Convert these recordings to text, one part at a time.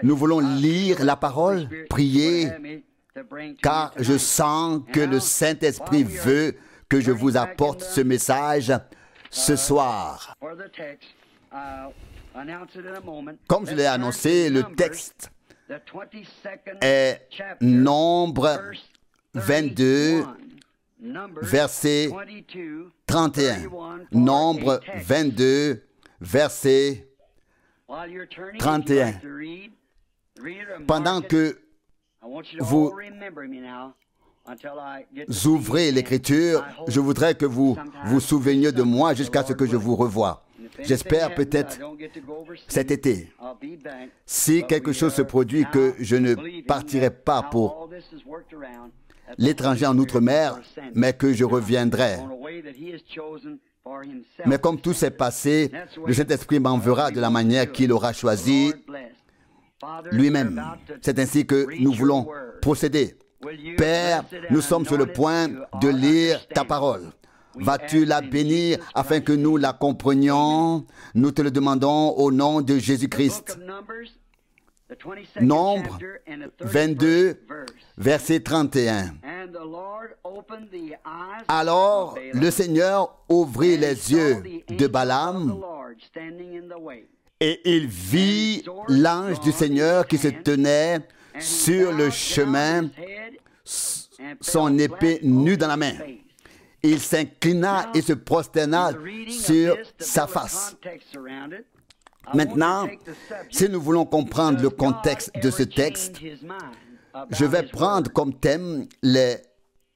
Nous voulons lire la parole, prier, car je sens que le Saint-Esprit veut que je vous apporte ce message ce soir. Comme je l'ai annoncé, le texte est Nombre 22, verset 31. Nombre 22, verset 31. Pendant que vous ouvrez l'Écriture, je voudrais que vous vous souveniez de moi jusqu'à ce que je vous revoie. J'espère peut-être cet été. Si quelque chose se produit que je ne partirai pas pour l'étranger en outre-mer, mais que je reviendrai. Mais comme tout s'est passé, le Saint-Esprit m'enverra de la manière qu'il aura choisi lui-même. C'est ainsi que nous voulons procéder. Père, nous sommes sur le point de lire ta parole. Vas-tu la bénir afin que nous la comprenions? Nous te le demandons au nom de Jésus-Christ. Nombre 22, verset 31. Alors le Seigneur ouvrit les yeux de Balaam et il vit l'ange du Seigneur qui se tenait sur le chemin, son épée nue dans la main. Il s'inclina et se prosterna sur sa face. Maintenant, si nous voulons comprendre le contexte de ce texte, je vais prendre comme thème les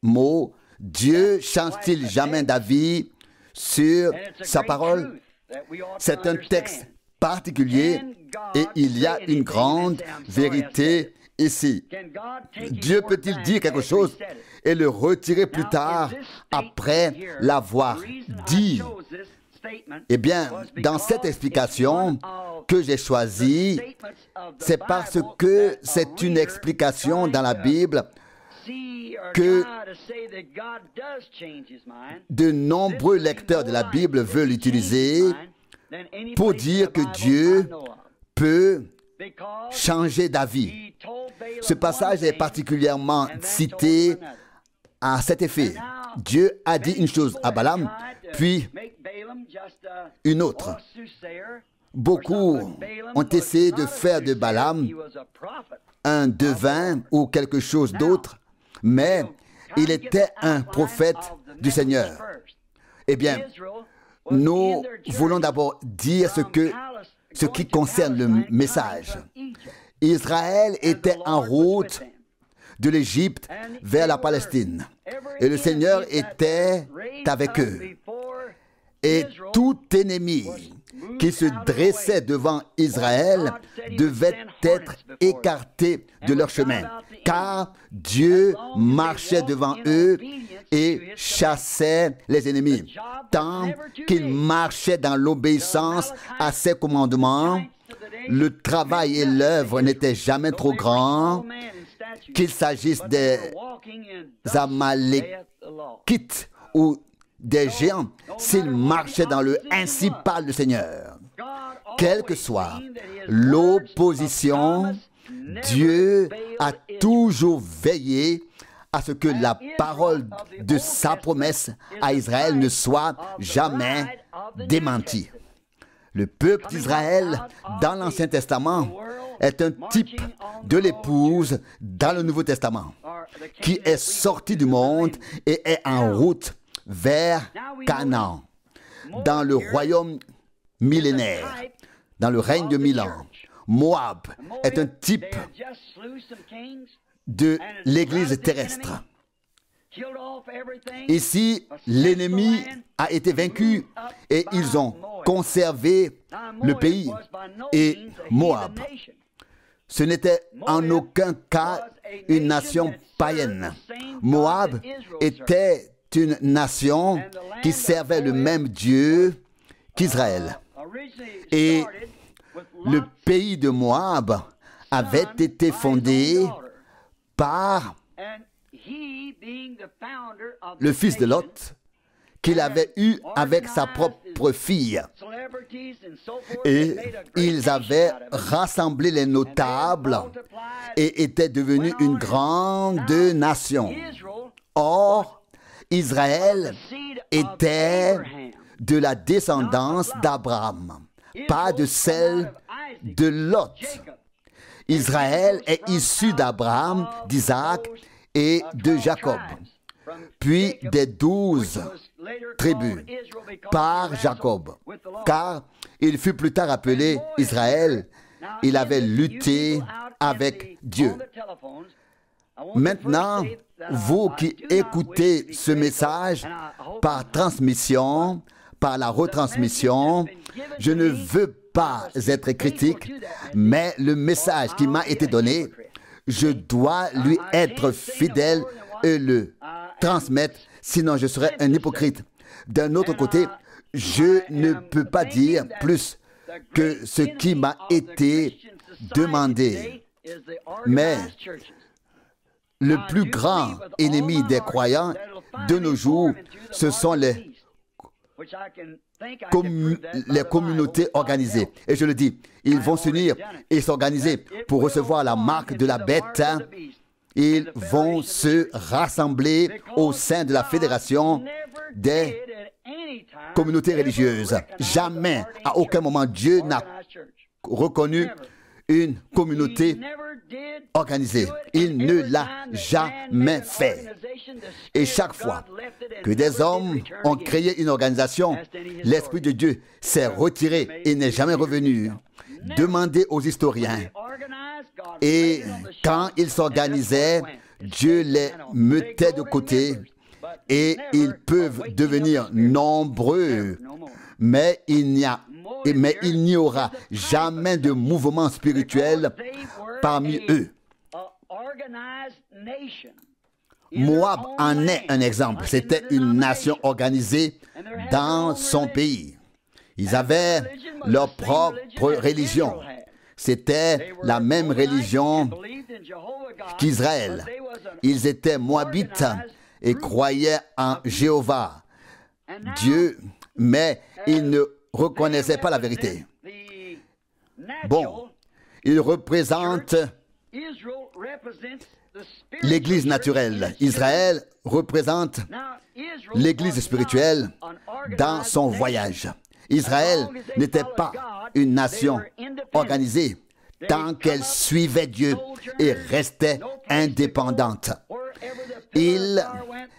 mots « Dieu change-t-il jamais d'avis sur sa parole ?» C'est un texte particulier et il y a une grande vérité ici. Dieu peut-il dire quelque chose et le retirer plus tard après l'avoir dit? Eh bien, dans cette explication que j'ai choisie, c'est parce que c'est une explication dans la Bible que de nombreux lecteurs de la Bible veulent utiliser pour dire que Dieu peut changer d'avis. Ce passage est particulièrement cité à cet effet. Dieu a dit une chose à Balaam, puis une autre. Beaucoup ont essayé de faire de Balaam un devin ou quelque chose d'autre, mais il était un prophète du Seigneur. Eh bien, nous voulons d'abord dire ce qui concerne le message. Israël était en route de l'Égypte vers la Palestine. Et le Seigneur était avec eux. Et tout ennemi qui se dressait devant Israël devait être écarté de leur chemin, car Dieu marchait devant eux et chassait les ennemis. Tant qu'ils marchaient dans l'obéissance à ses commandements, le travail et l'œuvre n'étaient jamais trop grands, qu'il s'agisse des Amalékites ou des géants, s'ils marchaient dans le ainsi parle le Seigneur. Quelle que soit l'opposition, Dieu a toujours veillé à ce que la parole de sa promesse à Israël ne soit jamais démentie. Le peuple d'Israël, dans l'Ancien Testament, est un type de l'épouse dans le Nouveau Testament, qui est sortie du monde et est en route vers Canaan, dans le royaume millénaire, dans le règne de 1000 ans. Moab est un type de l'Église terrestre. Ici, l'ennemi a été vaincu et ils ont conservé le pays. Et Moab, ce n'était en aucun cas une nation païenne. Moab était une nation qui servait le même Dieu qu'Israël. Et le pays de Moab avait été fondé par le fils de Lot, qu'il avait eu avec sa propre propres filles. Et ils avaient rassemblé les notables et étaient devenus une grande nation. Or, Israël était de la descendance d'Abraham, pas de celle de Lot. Israël est issu d'Abraham, d'Isaac et de Jacob, puis des 12 tribus par Jacob, car il fut plus tard appelé Israël. Il avait lutté avec Dieu. Maintenant, vous qui écoutez ce message par transmission, par la retransmission, je ne veux pas être critique, mais le message qui m'a été donné, je dois lui être fidèle et le transmettre, sinon je serais un hypocrite. D'un autre côté, je ne peux pas dire plus que ce qui m'a été demandé. Mais le plus grand ennemi des croyants de nos jours, ce sont les communautés organisées. Et je le dis, ils vont s'unir et s'organiser pour recevoir la marque de la bête. Ils vont se rassembler au sein de la fédération des communautés religieuses. Jamais, à aucun moment, Dieu n'a reconnu une communauté organisée. Il ne l'a jamais fait. Et chaque fois que des hommes ont créé une organisation, l'Esprit de Dieu s'est retiré et n'est jamais revenu. Demandez aux historiens. Et quand ils s'organisaient, Dieu les mettait de côté et ils peuvent devenir nombreux, mais il n'y aura jamais de mouvement spirituel parmi eux. Moab en est un exemple. C'était une nation organisée dans son pays. Ils avaient leur propre religion. C'était la même religion qu'Israël. Ils étaient moabites et croyaient en Jéhovah, Dieu, mais ils ne reconnaissaient pas la vérité. Bon, ils représentent l'Église naturelle. Israël représente l'Église spirituelle dans son voyage. Israël n'était pas une nation organisée tant qu'elle suivait Dieu et restait indépendante. Ils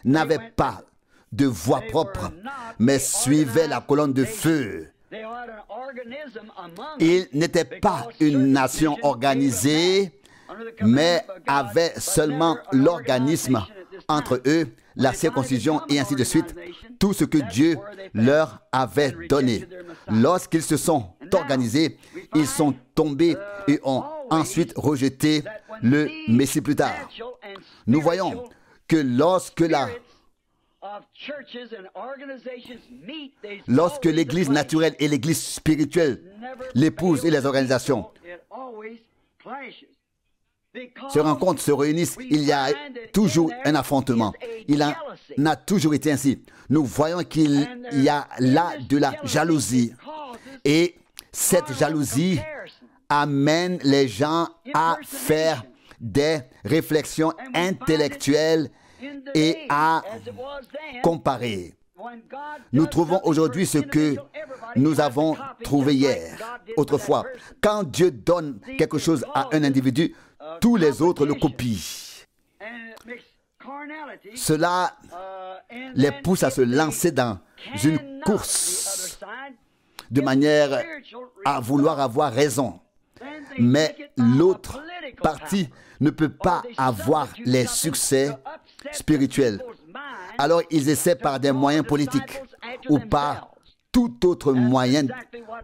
n'avaient pas de voix propre, mais suivaient la colonne de feu. Ils n'étaient pas une nation organisée, mais avaient seulement l'organisme entre eux, la circoncision et ainsi de suite, tout ce que Dieu leur avait donné. Lorsqu'ils se sont organisés, ils sont tombés et ont ensuite rejeté le Messie plus tard. Nous voyons que lorsque l'Église naturelle et l'Église spirituelle, l'épouse et les organisations se rencontrent, se réunissent, il y a toujours un affrontement. Il en a toujours été ainsi. Nous voyons qu'il y a là de la jalousie. Et cette jalousie amène les gens à faire des réflexions intellectuelles et à comparer. Nous trouvons aujourd'hui ce que nous avons trouvé hier, autrefois. Quand Dieu donne quelque chose à un individu, tous les autres le copient. Cela les pousse à se lancer dans une course de manière à vouloir avoir raison. Mais l'autre partie ne peut pas avoir les succès spirituels. Alors ils essaient par des moyens politiques ou par tout autre moyen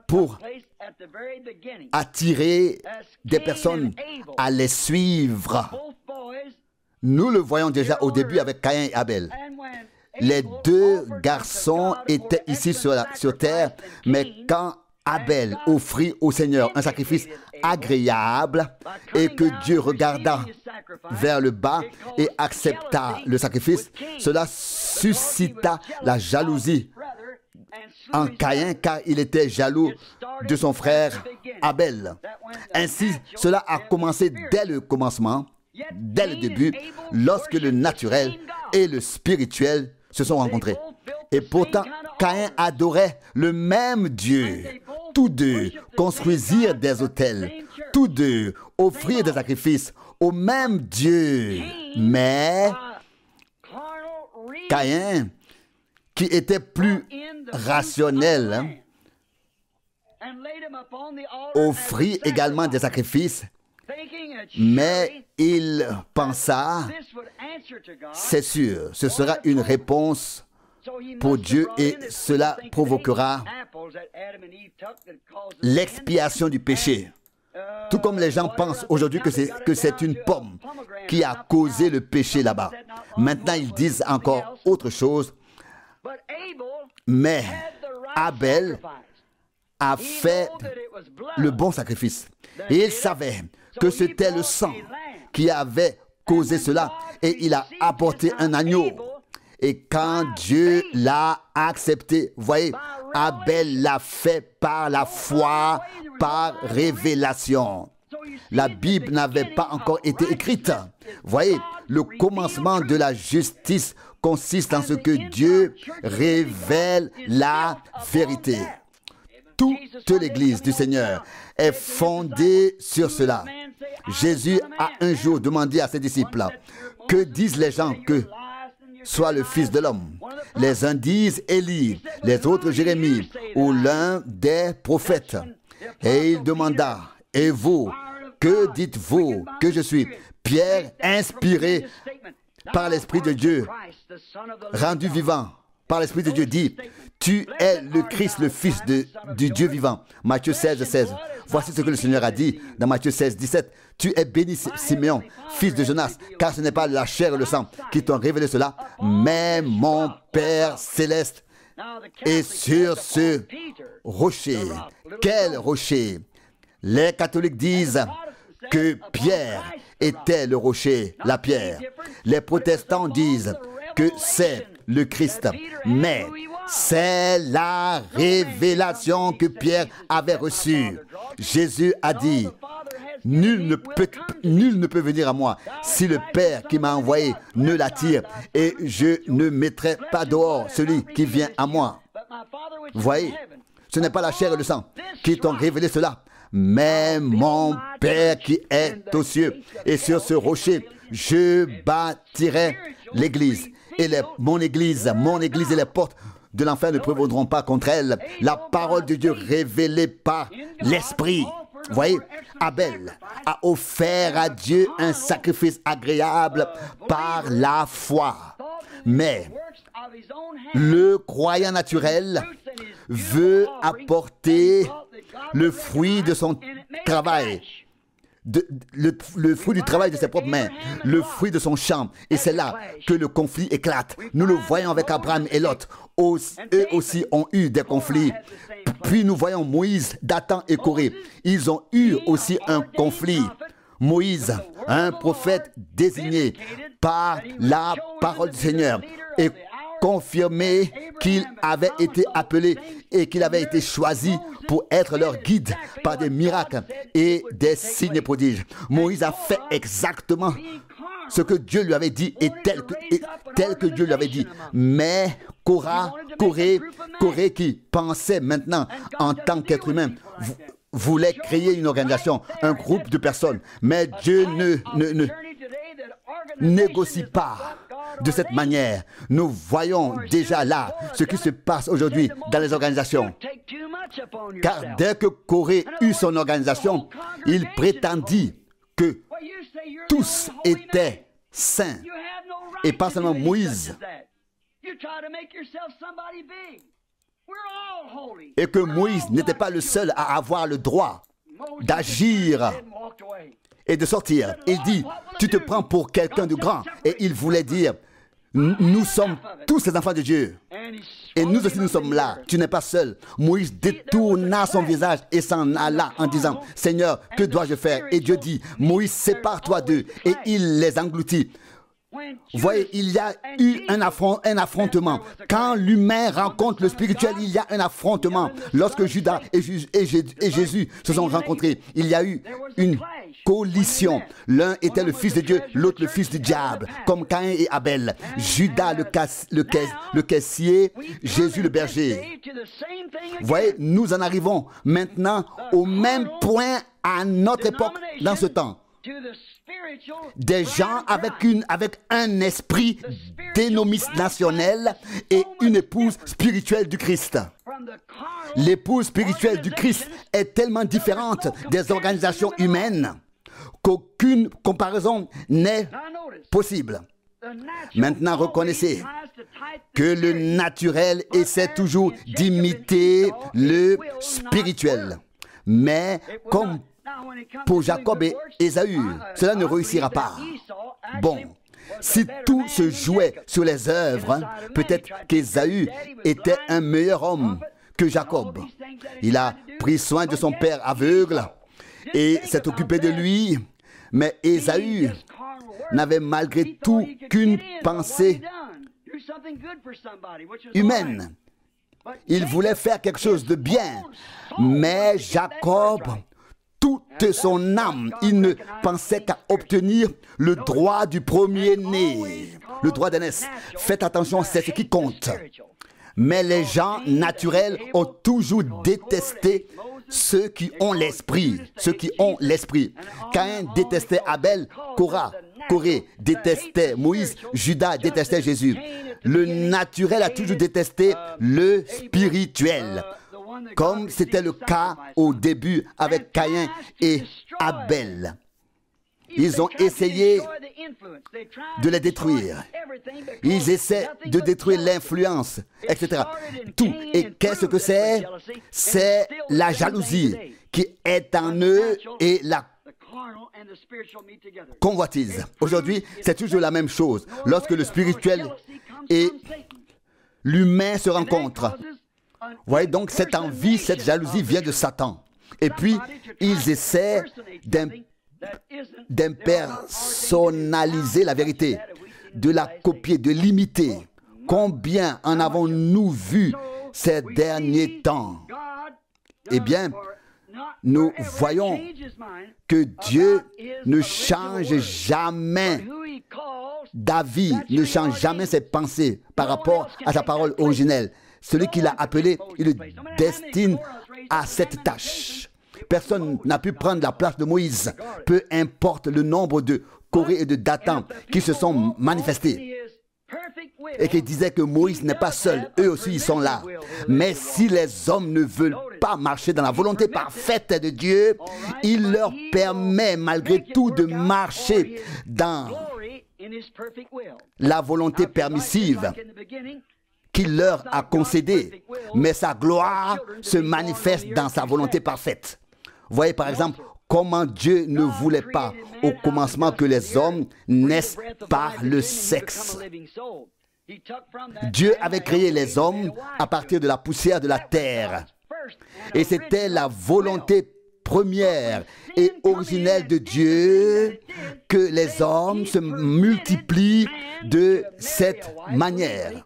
pour attirer des personnes à les suivre. Nous le voyons déjà au début avec Caïn et Abel. Les deux garçons étaient ici sur terre, mais quand Abel offrit au Seigneur un sacrifice agréable et que Dieu regarda vers le bas et accepta le sacrifice, cela suscita la jalousie en Caïn car il était jaloux de son frère Abel. Ainsi, cela a commencé dès le commencement, dès le début, lorsque le naturel et le spirituel se sont rencontrés. Et pourtant, Caïn adorait le même Dieu. Tous deux construisirent des autels. Tous deux offrirent des sacrifices au même Dieu. Mais Caïn, qui était plus rationnel, offrit également des sacrifices, mais il pensa, c'est sûr, ce sera une réponse pour Dieu et cela provoquera l'expiation du péché. Tout comme les gens pensent aujourd'hui que c'est une pomme qui a causé le péché là-bas. Maintenant, ils disent encore autre chose. Mais Abel a fait le bon sacrifice. Et il savait que c'était le sang qui avait causé cela. Et il a apporté un agneau. Et quand Dieu l'a accepté, voyez, Abel l'a fait par la foi, par révélation. La Bible n'avait pas encore été écrite. Voyez, le commencement de la justice consiste en ce que Dieu révèle la vérité. Toute l'Église du Seigneur est fondée sur cela. Jésus a un jour demandé à ses disciples, « Que disent les gens que soit le Fils de l'homme ?» Les uns disent Élie, les autres Jérémie ou l'un des prophètes. Et il demanda, « Et vous, que dites-vous que je suis ?» Pierre, inspiré par l'Esprit de Dieu, rendu vivant par l'Esprit de Dieu, dit, « Tu es le Christ, le Fils du Dieu vivant. » Matthieu 16, 16. Voici ce que le Seigneur a dit dans Matthieu 16, 17. « Tu es béni, Siméon, fils de Jonas, car ce n'est pas la chair et le sang qui t'ont révélé cela, mais mon Père céleste. » Et sur ce rocher, quel rocher? Les catholiques disent que Pierre était le rocher, la pierre. Les protestants disent que c'est le Christ, mais c'est la révélation que Pierre avait reçue. Jésus a dit, nul ne peut venir à moi si le Père qui m'a envoyé ne l'attire, et je ne mettrai pas dehors celui qui vient à moi. Vous voyez, ce n'est pas la chair et le sang qui t'ont révélé cela, mais mon Père qui est aux cieux. Et sur ce rocher, je bâtirai l'Église. Et mon Église et les portes de l'enfer ne prévaudront pas contre elle. La parole de Dieu révélée par l'Esprit. Vous voyez, Abel a offert à Dieu un sacrifice agréable par la foi. Mais le croyant naturel veut apporter le fruit de son travail, le fruit du travail de ses propres mains, le fruit de son champ. Et c'est là que le conflit éclate. Nous le voyons avec Abraham et Lot. Eux aussi ont eu des conflits. Puis nous voyons Moïse, Dathan et Corée. Ils ont eu aussi un conflit. Moïse, un prophète désigné par la parole du Seigneur, et confirmé qu'il avait été appelé et qu'il avait été choisi pour être leur guide par des miracles et des signes et prodiges. Moïse a fait exactement ce que Dieu lui avait dit et tel que Dieu lui avait dit. Mais Corée qui pensait maintenant en tant qu'être humain, voulait créer une organisation, un groupe de personnes. Mais Dieu ne négocie pas de cette manière. Nous voyons déjà là ce qui se passe aujourd'hui dans les organisations. Car dès que Corée eut son organisation, il prétendit que tous étaient saints. Et pas seulement Moïse. Et que Moïse n'était pas le seul à avoir le droit d'agir et de sortir. Il dit, tu te prends pour quelqu'un de grand. Et il voulait dire, nous sommes tous les enfants de Dieu. Et nous aussi nous sommes là. Tu n'es pas seul. Moïse détourna son visage et s'en alla en disant, Seigneur, que dois-je faire? Et Dieu dit, Moïse, sépare-toi d'eux. Et il les engloutit. Vous voyez, il y a eu un affrontement. Quand l'humain rencontre le spirituel, il y a un affrontement. Lorsque Judas et Jésus se sont rencontrés, il y a eu une collision. L'un était le fils de Dieu, l'autre le fils du diable, comme Caïn et Abel. Judas le caissier, Jésus le berger. Vous voyez, nous en arrivons maintenant au même point à notre époque dans ce temps. Des gens avec un esprit dénominationnel et une épouse spirituelle du Christ. L'épouse spirituelle du Christ est tellement différente des organisations humaines qu'aucune comparaison n'est possible. Maintenant, reconnaissez que le naturel essaie toujours d'imiter le spirituel. Mais comme pour Jacob et Ésaü, cela ne réussira pas. Bon, si tout se jouait sur les œuvres, peut-être qu'Ésaü était un meilleur homme que Jacob. Il a pris soin de son père aveugle et s'est occupé de lui. Mais Ésaü n'avait malgré tout qu'une pensée humaine. Il voulait faire quelque chose de bien. Mais Jacob, toute son âme, il ne pensait qu'à obtenir le droit du premier-né, le droit d'aînesse. Faites attention, c'est ce qui compte. Mais les gens naturels ont toujours détesté ceux qui ont l'esprit, Caïn détestait Abel, Corée détestait Moïse, Judas détestait Jésus. Le naturel a toujours détesté le spirituel, comme c'était le cas au début avec Caïn et Abel. Ils ont essayé de les détruire. Ils essaient de détruire l'influence, etc. Tout. Et qu'est-ce que c'est? C'est la jalousie qui est en eux et la convoitise. Aujourd'hui, c'est toujours la même chose. Lorsque le spirituel et l'humain se rencontrent. Vous voyez donc, cette envie, cette jalousie vient de Satan. Et puis, ils essaient d'impersonnaliser la vérité, de la copier, de l'imiter. Combien en avons-nous vu ces derniers temps? Eh bien, nous voyons que Dieu ne change jamais d'avis, ne change jamais ses pensées par rapport à sa parole originelle. Celui qui l'a appelé, il le destine à cette tâche. Personne n'a pu prendre la place de Moïse, peu importe le nombre de Corée et de Dathan qui se sont manifestés et qui disaient que Moïse n'est pas seul, eux aussi ils sont là. Mais si les hommes ne veulent pas marcher dans la volonté parfaite de Dieu, il leur permet malgré tout de marcher dans la volonté permissive qu'il leur a concédée. Mais sa gloire se manifeste dans sa volonté parfaite. Voyez par exemple comment Dieu ne voulait pas au commencement que les hommes naissent par le sexe. Dieu avait créé les hommes à partir de la poussière de la terre. Et c'était la volonté première et originelle de Dieu que les hommes se multiplient de cette manière.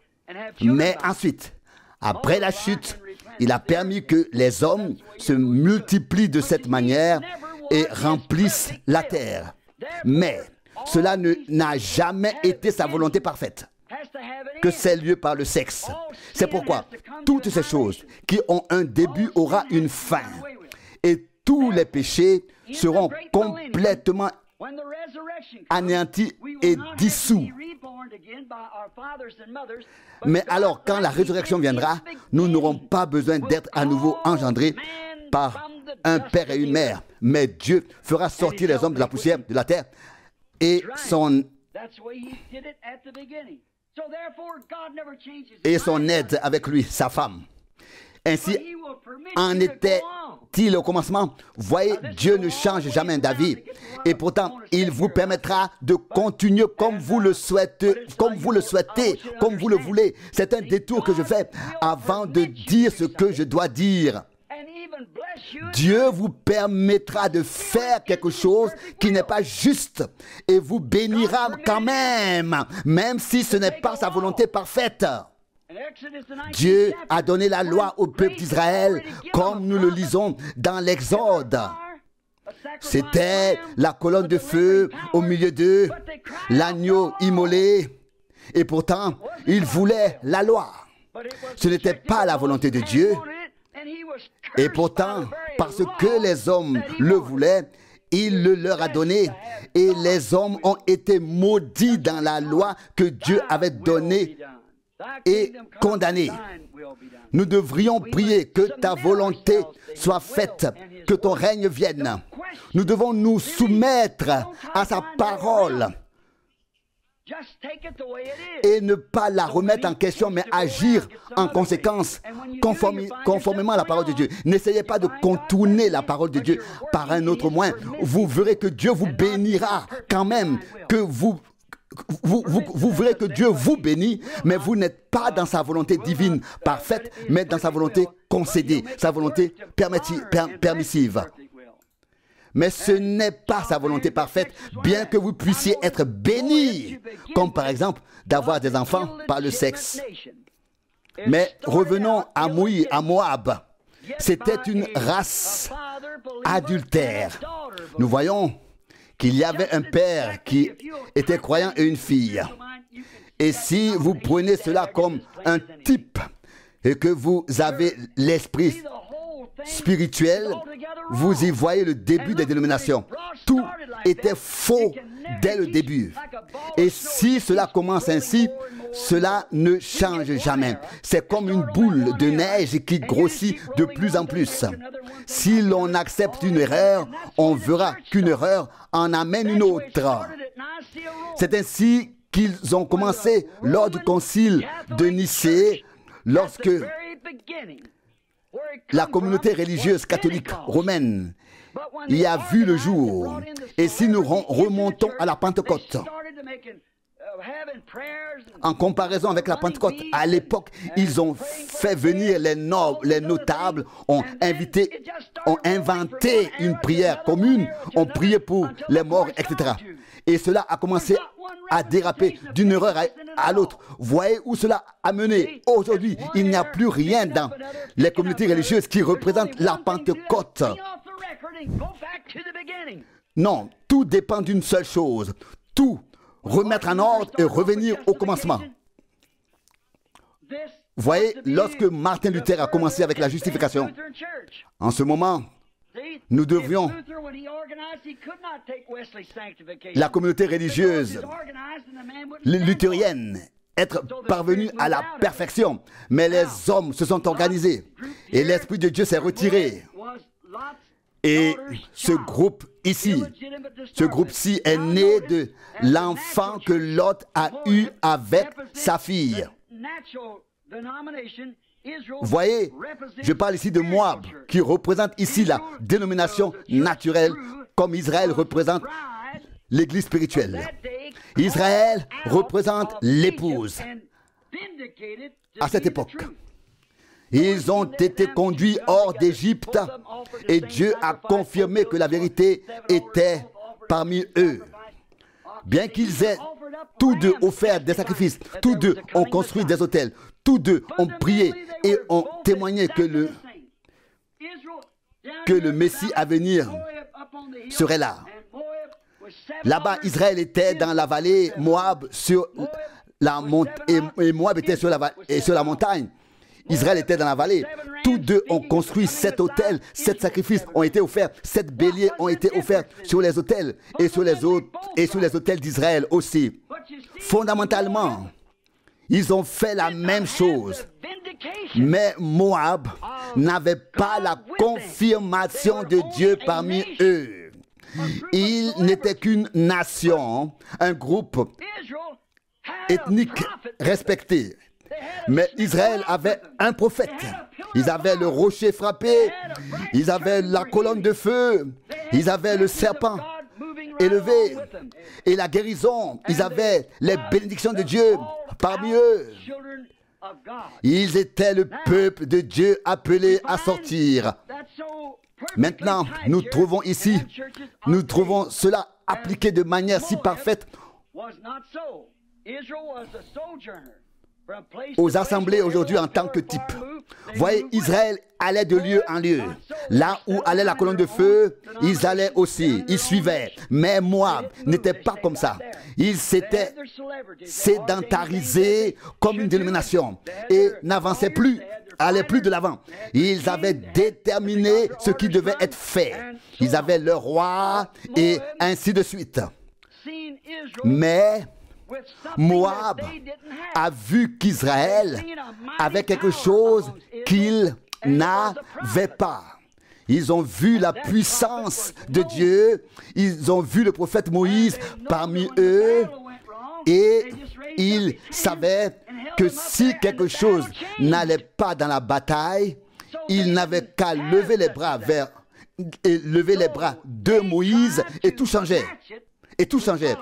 Mais ensuite, après la chute, il a permis que les hommes se multiplient de cette manière et remplissent la terre. Mais cela n'a jamais été sa volonté parfaite, que c'est lieu par le sexe. C'est pourquoi toutes ces choses qui ont un début aura une fin. Et tous les péchés seront complètement anéantis et dissous. Mais alors, quand la résurrection viendra, nous n'aurons pas besoin d'être à nouveau engendrés par un père et une mère. Mais Dieu fera sortir les hommes de la poussière de la terre et son aide avec lui, sa femme. Ainsi en était-il au commencement. Voyez, Dieu ne change jamais d'avis. Et pourtant, il vous permettra de continuer comme vous le souhaitez, comme vous le voulez. C'est un détour que je fais avant de dire ce que je dois dire. Dieu vous permettra de faire quelque chose qui n'est pas juste et vous bénira quand même, même si ce n'est pas sa volonté parfaite. Dieu a donné la loi au peuple d'Israël, comme nous le lisons dans l'Exode. C'était la colonne de feu au milieu d'eux, l'agneau immolé, et pourtant, ils voulaient la loi. Ce n'était pas la volonté de Dieu, et pourtant, parce que les hommes le voulaient, il le leur a donné, et les hommes ont été maudits dans la loi que Dieu avait donnée et condamnés. Nous devrions prier que ta volonté soit faite, que ton règne vienne. Nous devons nous soumettre à sa parole et ne pas la remettre en question, mais agir en conséquence, conformément à la parole de Dieu. N'essayez pas de contourner la parole de Dieu par un autre moyen. Vous verrez que Dieu vous bénira quand même, que vous verrez que Dieu vous bénit, mais vous n'êtes pas dans sa volonté divine parfaite, mais dans sa volonté concédée, sa volonté permissive. Mais ce n'est pas sa volonté parfaite, bien que vous puissiez être bénis, comme par exemple d'avoir des enfants par le sexe. Mais revenons à Moab. C'était une race adultère. Nous voyons qu'il y avait un père qui était croyant et une fille. Et si vous prenez cela comme un type et que vous avez l'esprit spirituel, vous y voyez le début des dénominations. Tout était faux dès le début. Et si cela commence ainsi, cela ne change jamais. C'est comme une boule de neige qui grossit de plus en plus. Si l'on accepte une erreur, on verra qu'une erreur en amène une autre. C'est ainsi qu'ils ont commencé lors du concile de Nicée, lorsque la communauté religieuse catholique romaine y a vu le jour. Et si nous remontons à la Pentecôte, en comparaison avec la Pentecôte, à l'époque, ils ont fait venir les notables, ont inventé une prière commune, ont prié pour les morts, etc. Et cela a commencé à déraper d'une erreur à l'autre. Voyez où cela a mené. Aujourd'hui, il n'y a plus rien dans les communautés religieuses qui représentent la Pentecôte. Non, tout dépend d'une seule chose. Tout remettre en ordre et revenir au commencement. Voyez, lorsque Martin Luther a commencé avec la justification, en ce moment, nous devrions, la communauté religieuse luthérienne, être parvenue à la perfection. Mais les hommes se sont organisés et l'Esprit de Dieu s'est retiré. Et ce groupe ici, ce groupe-ci est né de l'enfant que Lot a eu avec sa fille. Voyez, je parle ici de Moab, qui représente ici la dénomination naturelle, comme Israël représente l'église spirituelle. Israël représente l'épouse. À cette époque, ils ont été conduits hors d'Égypte et Dieu a confirmé que la vérité était parmi eux. Bien qu'ils aient tous deux offert des sacrifices, tous deux ont construit des autels, tous deux ont prié et ont témoigné que le Messie à venir serait là. Là-bas, Israël était dans la vallée, Moab sur la montagne, et Moab était sur la montagne. Israël était dans la vallée. Tous deux ont construit 7 autels, 7 sacrifices ont été offerts, 7 béliers ont été offerts sur les autels et sur les autels d'Israël aussi. Fondamentalement, ils ont fait la même chose. Mais Moab n'avait pas la confirmation de Dieu parmi eux. Il n'était qu'une nation, un groupe ethnique respecté. Mais Israël avait un prophète. Ils avaient le rocher frappé, ils avaient la colonne de feu, ils avaient le serpent élevé et la guérison. Ils avaient les bénédictions de Dieu parmi eux. Ils étaient le peuple de Dieu appelé à sortir. Maintenant, nous trouvons ici, nous trouvons cela appliqué de manière si parfaite aux assemblées aujourd'hui en tant que type. Voyez, Israël allait de lieu en lieu. Là où allait la colonne de feu, ils allaient aussi, ils suivaient. Mais Moab n'était pas comme ça. Ils s'étaient sédentarisés comme une dénomination et n'avançaient plus, allaient plus de l'avant. Ils avaient déterminé ce qui devait être fait. Ils avaient leur roi et ainsi de suite. Mais Moab a vu qu'Israël avait quelque chose qu'il n'avait pas. Ils ont vu la puissance de Dieu, ils ont vu le prophète Moïse parmi eux et ils savaient que si quelque chose n'allait pas dans la bataille, ils n'avaient qu'à lever les bras de Moïse et tout changeait. Et tout changeait.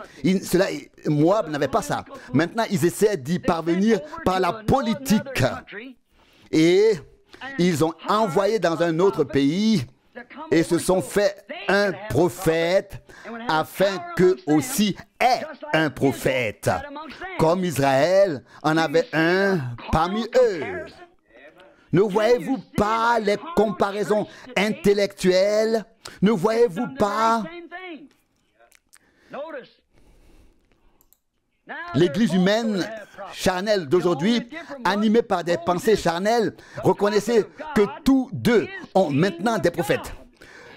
Moab n'avait pas ça. Maintenant, ils essaient d'y parvenir par la politique. Et ils ont envoyé dans un autre pays et se sont fait un prophète afin qu'eux aussi aient un prophète. Comme Israël en avait un parmi eux. Ne voyez-vous pas les comparaisons intellectuelles? Ne voyez-vous pas l'Église humaine charnelle d'aujourd'hui, animée par des pensées charnelles? Reconnaissez que tous deux ont maintenant des prophètes.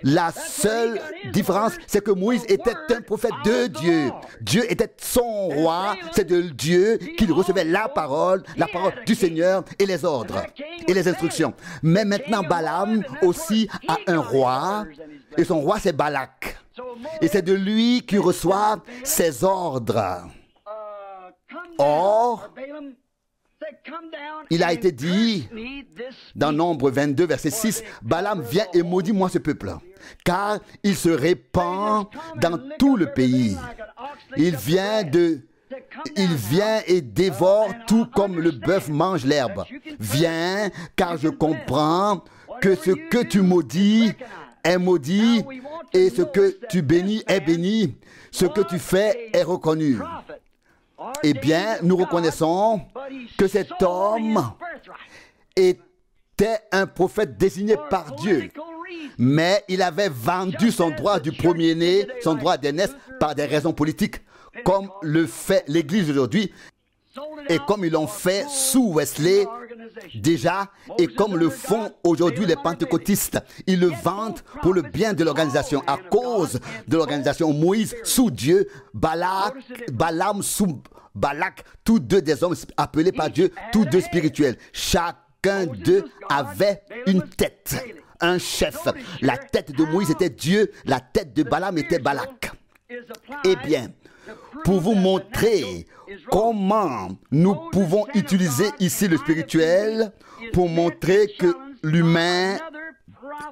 La seule différence, c'est que Moïse était un prophète de Dieu. Dieu était son roi. C'est de Dieu qu'il recevait la parole du Seigneur et les ordres et les instructions. Mais maintenant, Balaam aussi a un roi et son roi, c'est Balak. Et c'est de lui qu'il reçoit ses ordres. Or, il a été dit dans Nombre 22, verset 6, Balaam vient et maudit-moi ce peuple, car il se répand dans tout le pays. Il vient et dévore tout comme le bœuf mange l'herbe. Viens, car je comprends que ce que tu maudis est maudit et ce que tu bénis est béni. Ce que tu fais est reconnu. Eh bien, nous reconnaissons que cet homme était un prophète désigné par Dieu. Mais il avait vendu son droit du premier-né, son droit d'aînesse, par des raisons politiques, comme le fait l'Église aujourd'hui, et comme ils l'ont fait sous Wesley déjà, et comme le font aujourd'hui les pentecôtistes. Ils le vendent pour le bien de l'organisation. À cause de l'organisation, Moïse sous Dieu, Balaam sous Balak, tous deux des hommes appelés par Dieu, tous deux spirituels. Chacun d'eux avait une tête, un chef. La tête de Moïse était Dieu, la tête de Balaam était Balak. Eh bien, pour vous montrer comment nous pouvons utiliser ici le spirituel pour montrer que l'humain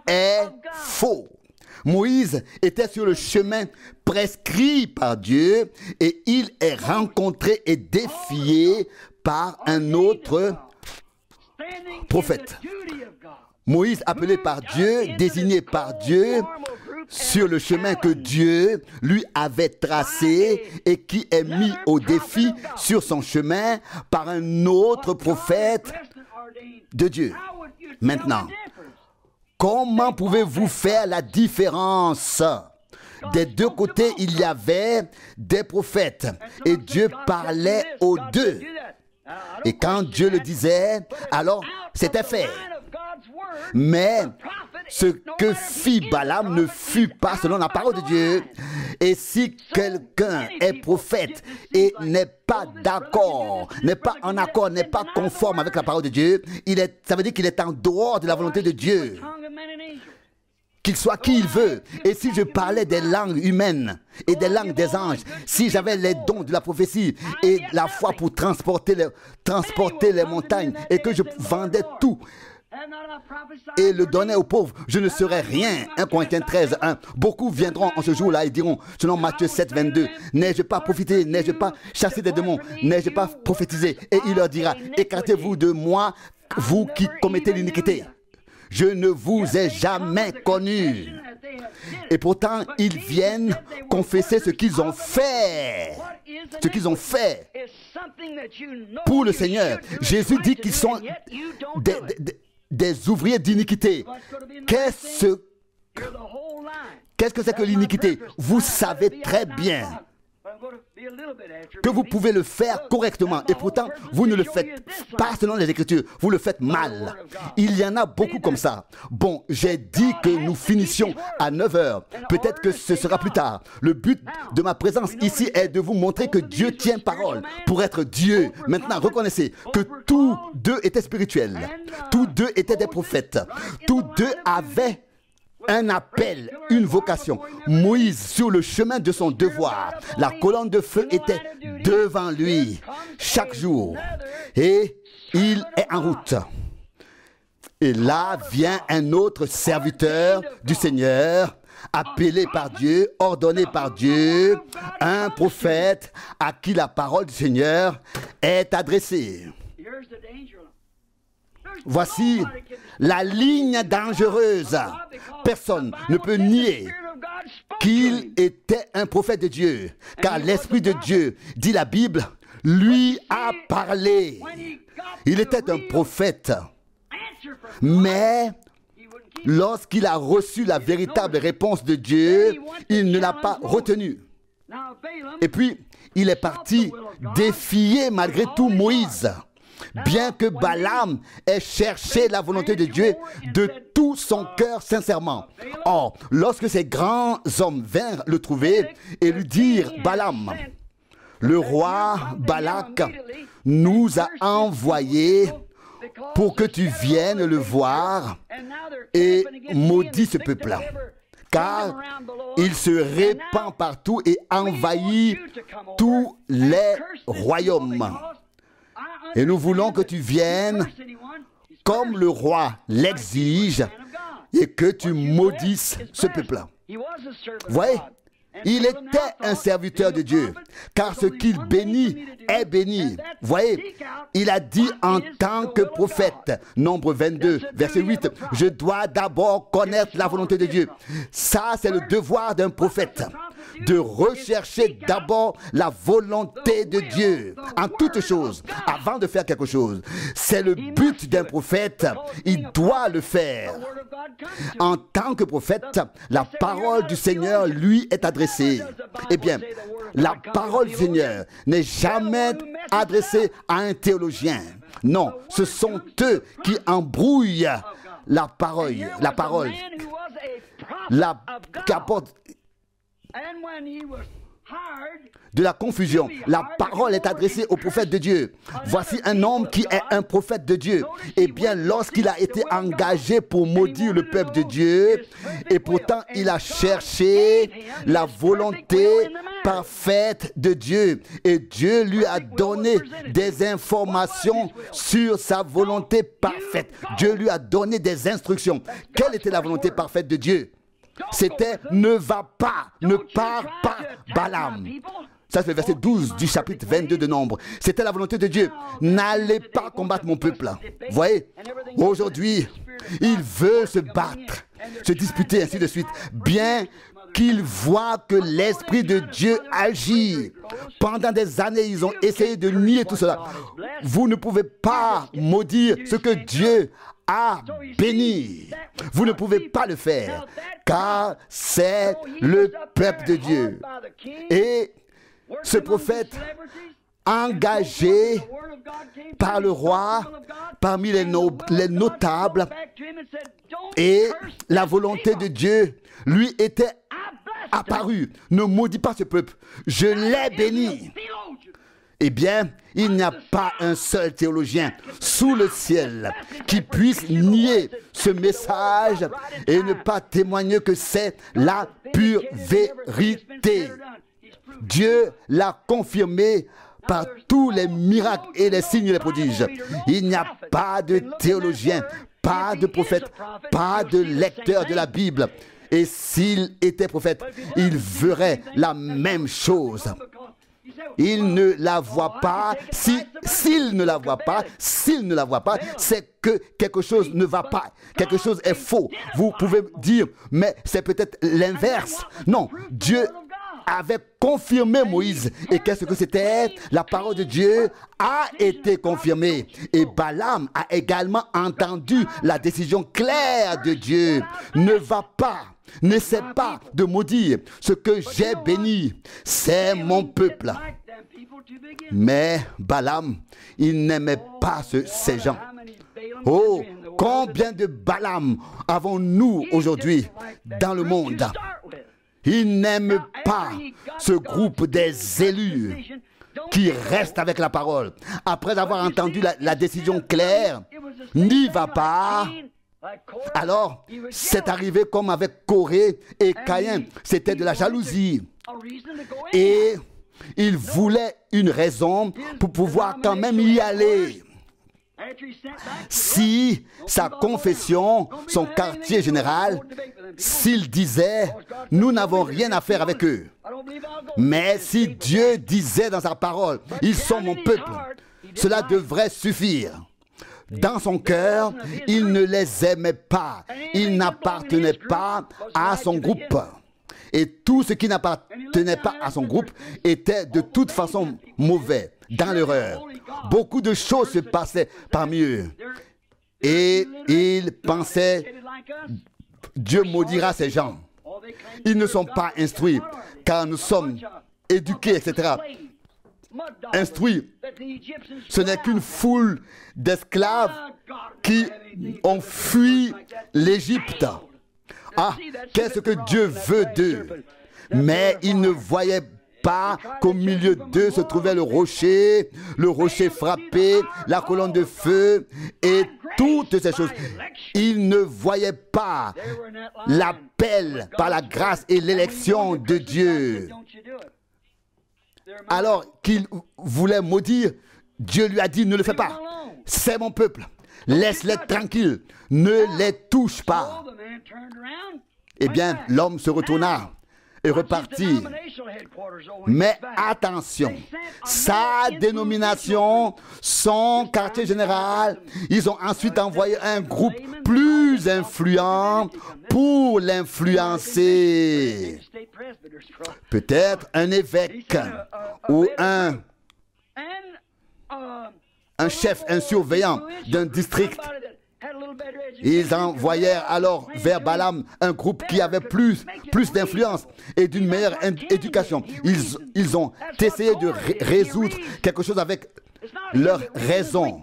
est faux. Moïse était sur le chemin prescrit par Dieu et il est rencontré et défié par un autre prophète. Moïse, appelé par Dieu, désigné par Dieu, sur le chemin que Dieu lui avait tracé et qui est mis au défi sur son chemin par un autre prophète de Dieu. Maintenant, comment pouvez-vous faire la différence? Des deux côtés, il y avait des prophètes et Dieu parlait aux deux. Et quand Dieu le disait, alors c'était fait. Mais ce que fit Balaam ne fut pas selon la parole de Dieu. Et si quelqu'un est prophète et n'est pas d'accord, n'est pas en accord, n'est pas conforme avec la parole de Dieu, ça veut dire qu'il est en dehors de la volonté de Dieu. Qu'il soit qui il veut. Et si je parlais des langues humaines et des langues des anges, si j'avais les dons de la prophétie et la foi pour transporter les montagnes et que je vendais tout et le donnais aux pauvres, je ne serais rien. 1 Corinthiens 13, 1. Beaucoup viendront en ce jour-là et diront, selon Matthieu 7, 22, n'ai-je pas profité, n'ai-je pas chassé des démons, n'ai-je pas prophétisé? Et il leur dira, écartez-vous de moi, vous qui commettez l'iniquité. je ne vous ai jamais connu. Et pourtant, ils viennent confesser ce qu'ils ont fait. Ce qu'ils ont fait pour le Seigneur. Jésus dit qu'ils sont des ouvriers d'iniquité. Qu'est-ce que c'est que l'iniquité? Vous savez très bien que vous pouvez le faire correctement et pourtant vous ne le faites pas selon les Écritures, vous le faites mal. Il y en a beaucoup comme ça. Bon, j'ai dit que nous finissions à 9 heures. Peut-être que ce sera plus tard. Le but de ma présence ici est de vous montrer que Dieu tient parole pour être Dieu. Maintenant, reconnaissez que tous deux étaient spirituels. Tous deux étaient des prophètes. Tous deux avaient un appel, une vocation. Moïse, sur le chemin de son devoir, la colonne de feu était devant lui chaque jour. Et il est en route. Et là vient un autre serviteur du Seigneur, appelé par Dieu, ordonné par Dieu, un prophète à qui la parole du Seigneur est adressée. Voici la ligne dangereuse. Personne ne peut nier qu'il était un prophète de Dieu, car l'Esprit de Dieu, dit la Bible, lui a parlé. Il était un prophète, mais lorsqu'il a reçu la véritable réponse de Dieu, il ne l'a pas retenue. Et puis, il est parti défier malgré tout Moïse. Bien que Balaam ait cherché la volonté de Dieu de tout son cœur sincèrement. Or, lorsque ces grands hommes vinrent le trouver et lui dirent, Balaam, le roi Balak nous a envoyés pour que tu viennes le voir et maudis ce peuple-là. Car il se répand partout et envahit tous les royaumes. Et nous voulons que tu viennes comme le roi l'exige et que tu maudisses ce peuple-là. Voyez, il était un serviteur de Dieu, car ce qu'il bénit est béni. Voyez, il a dit en tant que prophète, Nombre 22, verset 8, je dois d'abord connaître la volonté de Dieu. Ça, c'est le devoir d'un prophète, de rechercher d'abord la volonté de Dieu en toutes choses, avant de faire quelque chose. C'est le but d'un prophète, il doit le faire. En tant que prophète, la parole du Seigneur lui est adressée. Eh bien, la parole du Seigneur n'est jamais adressée à un théologien. Non, ce sont eux qui embrouillent la parole, qui apporte de la confusion. La parole est adressée au prophète de Dieu. Voici un homme qui est un prophète de Dieu. Eh bien, lorsqu'il a été engagé pour maudire le peuple de Dieu, et pourtant il a cherché la volonté parfaite de Dieu. Et Dieu lui a donné des informations sur sa volonté parfaite. Dieu lui a donné des instructions. Quelle était la volonté parfaite de Dieu? C'était ne va pas, ne pars pas, Balaam. Ça, c'est le verset 12 du chapitre 22 de Nombre. C'était la volonté de Dieu. N'allez pas combattre mon peuple. Vous voyez, aujourd'hui, il veut se battre, se disputer, ainsi de suite. Bien qu'il voit que l'Esprit de Dieu agit. Pendant des années, ils ont essayé de nier tout cela. Vous ne pouvez pas maudire ce que Dieu a béni. Vous ne pouvez pas le faire, car c'est le peuple de Dieu. Et ce prophète engagé par le roi, parmi les notables, et la volonté de Dieu lui était apparue. Ne maudis pas ce peuple, je l'ai béni. Eh bien, il n'y a pas un seul théologien sous le ciel qui puisse nier ce message et ne pas témoigner que c'est la pure vérité. Dieu l'a confirmé par tous les miracles et les signes et les prodiges. Il n'y a pas de théologien, pas de prophète, pas de lecteur de la Bible. Et s'il était prophète, il verrait la même chose. Il ne la voit pas. S'il ne la voit pas, c'est que quelque chose ne va pas. Quelque chose est faux. Vous pouvez dire, mais c'est peut-être l'inverse. Non, Dieu avait confirmé Moïse. Et qu'est-ce que c'était? La parole de Dieu a été confirmée. Et Balaam a également entendu la décision claire de Dieu. Ne va pas. N'essaie pas de maudire ce que j'ai béni. C'est mon peuple. Mais Balaam, il n'aimait pas ces gens. Oh, combien de Balaam avons-nous aujourd'hui dans le monde? Il n'aime pas ce groupe des élus qui restent avec la parole. Après avoir entendu la décision claire, n'y va pas. Alors, c'est arrivé comme avec Corée et Caïn. C'était de la jalousie. Et il voulait une raison pour pouvoir quand même y aller. Si sa confession, son quartier général, s'il disait, nous n'avons rien à faire avec eux. Mais si Dieu disait dans sa parole, ils sont mon peuple, cela devrait suffire. Dans son cœur, il ne les aimait pas. Il n'appartenait pas à son groupe. Et tout ce qui n'appartenait pas à son groupe était de toute façon mauvais, dans l'erreur. Beaucoup de choses se passaient parmi eux. Et ils pensaient, Dieu maudira ces gens. Ils ne sont pas instruits, car nous sommes éduqués, etc. Instruits, ce n'est qu'une foule d'esclaves qui ont fui l'Égypte. Ah, qu'est-ce que Dieu veut d'eux? Mais ils ne voyaient pas qu'au milieu d'eux se trouvait le rocher frappé, la colonne de feu et toutes ces choses. Ils ne voyaient pas l'appel par la grâce et l'élection de Dieu. Alors qu'il voulait maudire, Dieu lui a dit, ne le fais pas. C'est mon peuple. Laisse-les tranquilles. Ne les touche pas. Eh bien, l'homme se retourna et repartit. Mais attention, sa dénomination, son quartier général, ils ont ensuite envoyé un groupe plus influent pour l'influencer. Peut-être un évêque ou un chef, un surveillant d'un district. Ils envoyèrent alors vers Balaam un groupe qui avait plus d'influence et d'une meilleure éducation. Ils ont essayé de résoudre quelque chose avec leur raison.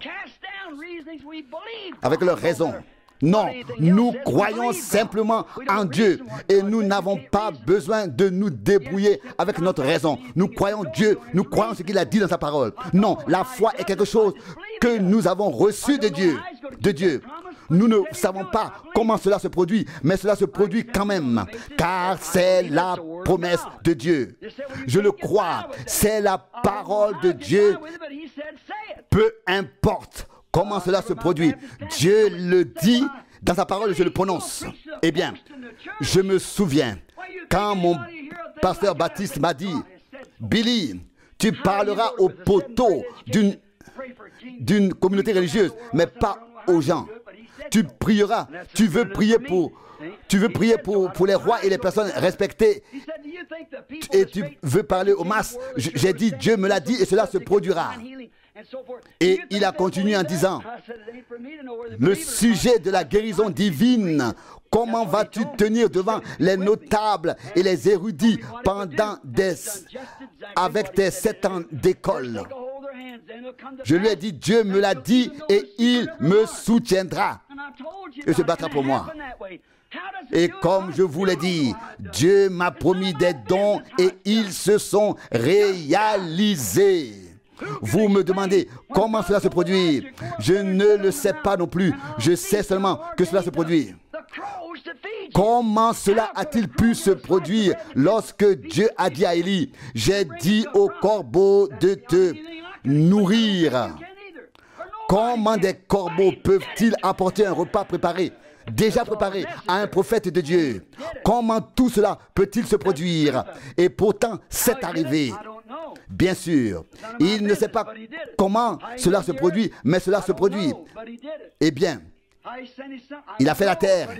Avec leur raison. Non, nous croyons simplement en Dieu et nous n'avons pas besoin de nous débrouiller avec notre raison. Nous croyons Dieu, nous croyons ce qu'il a dit dans sa parole. Non, la foi est quelque chose que nous avons reçu de Dieu. Nous ne savons pas comment cela se produit, mais cela se produit quand même, car c'est la promesse de Dieu. Je le crois, c'est la parole de Dieu. Peu importe comment cela se produit, Dieu le dit dans sa parole et je le prononce. Eh bien, je me souviens quand mon pasteur Baptiste m'a dit, Billy, tu parleras aux poteaux d'une communauté religieuse, mais pas aux gens. Tu prieras, tu veux prier pour les rois et les personnes respectées et tu veux parler aux masses. J'ai dit, Dieu me l'a dit et cela se produira. Et il a continué en disant, le sujet de la guérison divine, comment vas-tu tenir devant les notables et les érudits avec tes 7 ans d'école? Je lui ai dit, Dieu me l'a dit et il me soutiendra. Il se battra pour moi. Et comme je vous l'ai dit, Dieu m'a promis des dons et ils se sont réalisés. Vous me demandez comment cela se produit. Je ne le sais pas non plus. Je sais seulement que cela se produit. Comment cela a-t-il pu se produire lorsque Dieu a dit à Élie, j'ai dit aux corbeaux de te nourrir? Comment des corbeaux peuvent-ils apporter un repas préparé, déjà préparé à un prophète de Dieu? Comment tout cela peut-il se produire? Et pourtant, c'est arrivé. Bien sûr, il ne sait pas comment cela se produit, mais cela se produit. Eh bien, il a fait la terre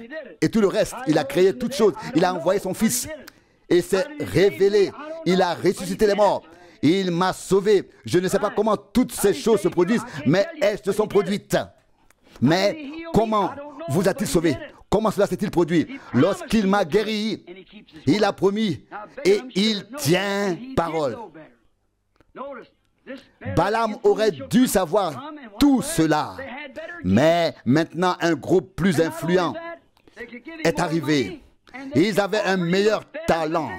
et tout le reste. Il a créé toutes choses. Il a envoyé son Fils et s'est révélé. Il a ressuscité les morts. Il m'a sauvé. Je ne sais pas comment toutes ces choses se produisent, mais elles se sont produites. Mais comment vous a-t-il sauvé? Comment cela s'est-il produit? Lorsqu'il m'a guéri, il a promis et il tient parole. Balaam aurait dû savoir tout cela. Mais maintenant, un groupe plus influent est arrivé. Ils avaient un meilleur talent,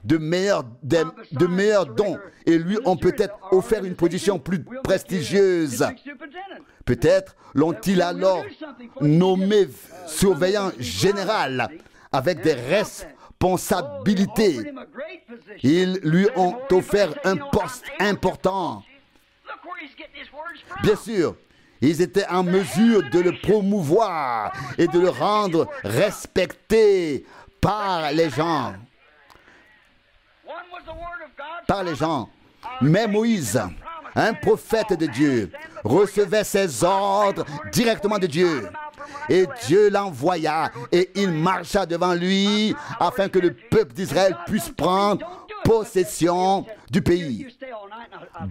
de meilleurs dons. Et lui ont peut-être offert une position plus prestigieuse. Peut-être l'ont-ils alors nommé surveillant général avec des responsabilités. Ils lui ont offert un poste important. Bien sûr, ils étaient en mesure de le promouvoir et de le rendre respecté par les gens. Par les gens. Mais Moïse, un prophète de Dieu, recevait ses ordres directement de Dieu. Et Dieu l'envoya et il marcha devant lui afin que le peuple d'Israël puisse prendre possession du pays.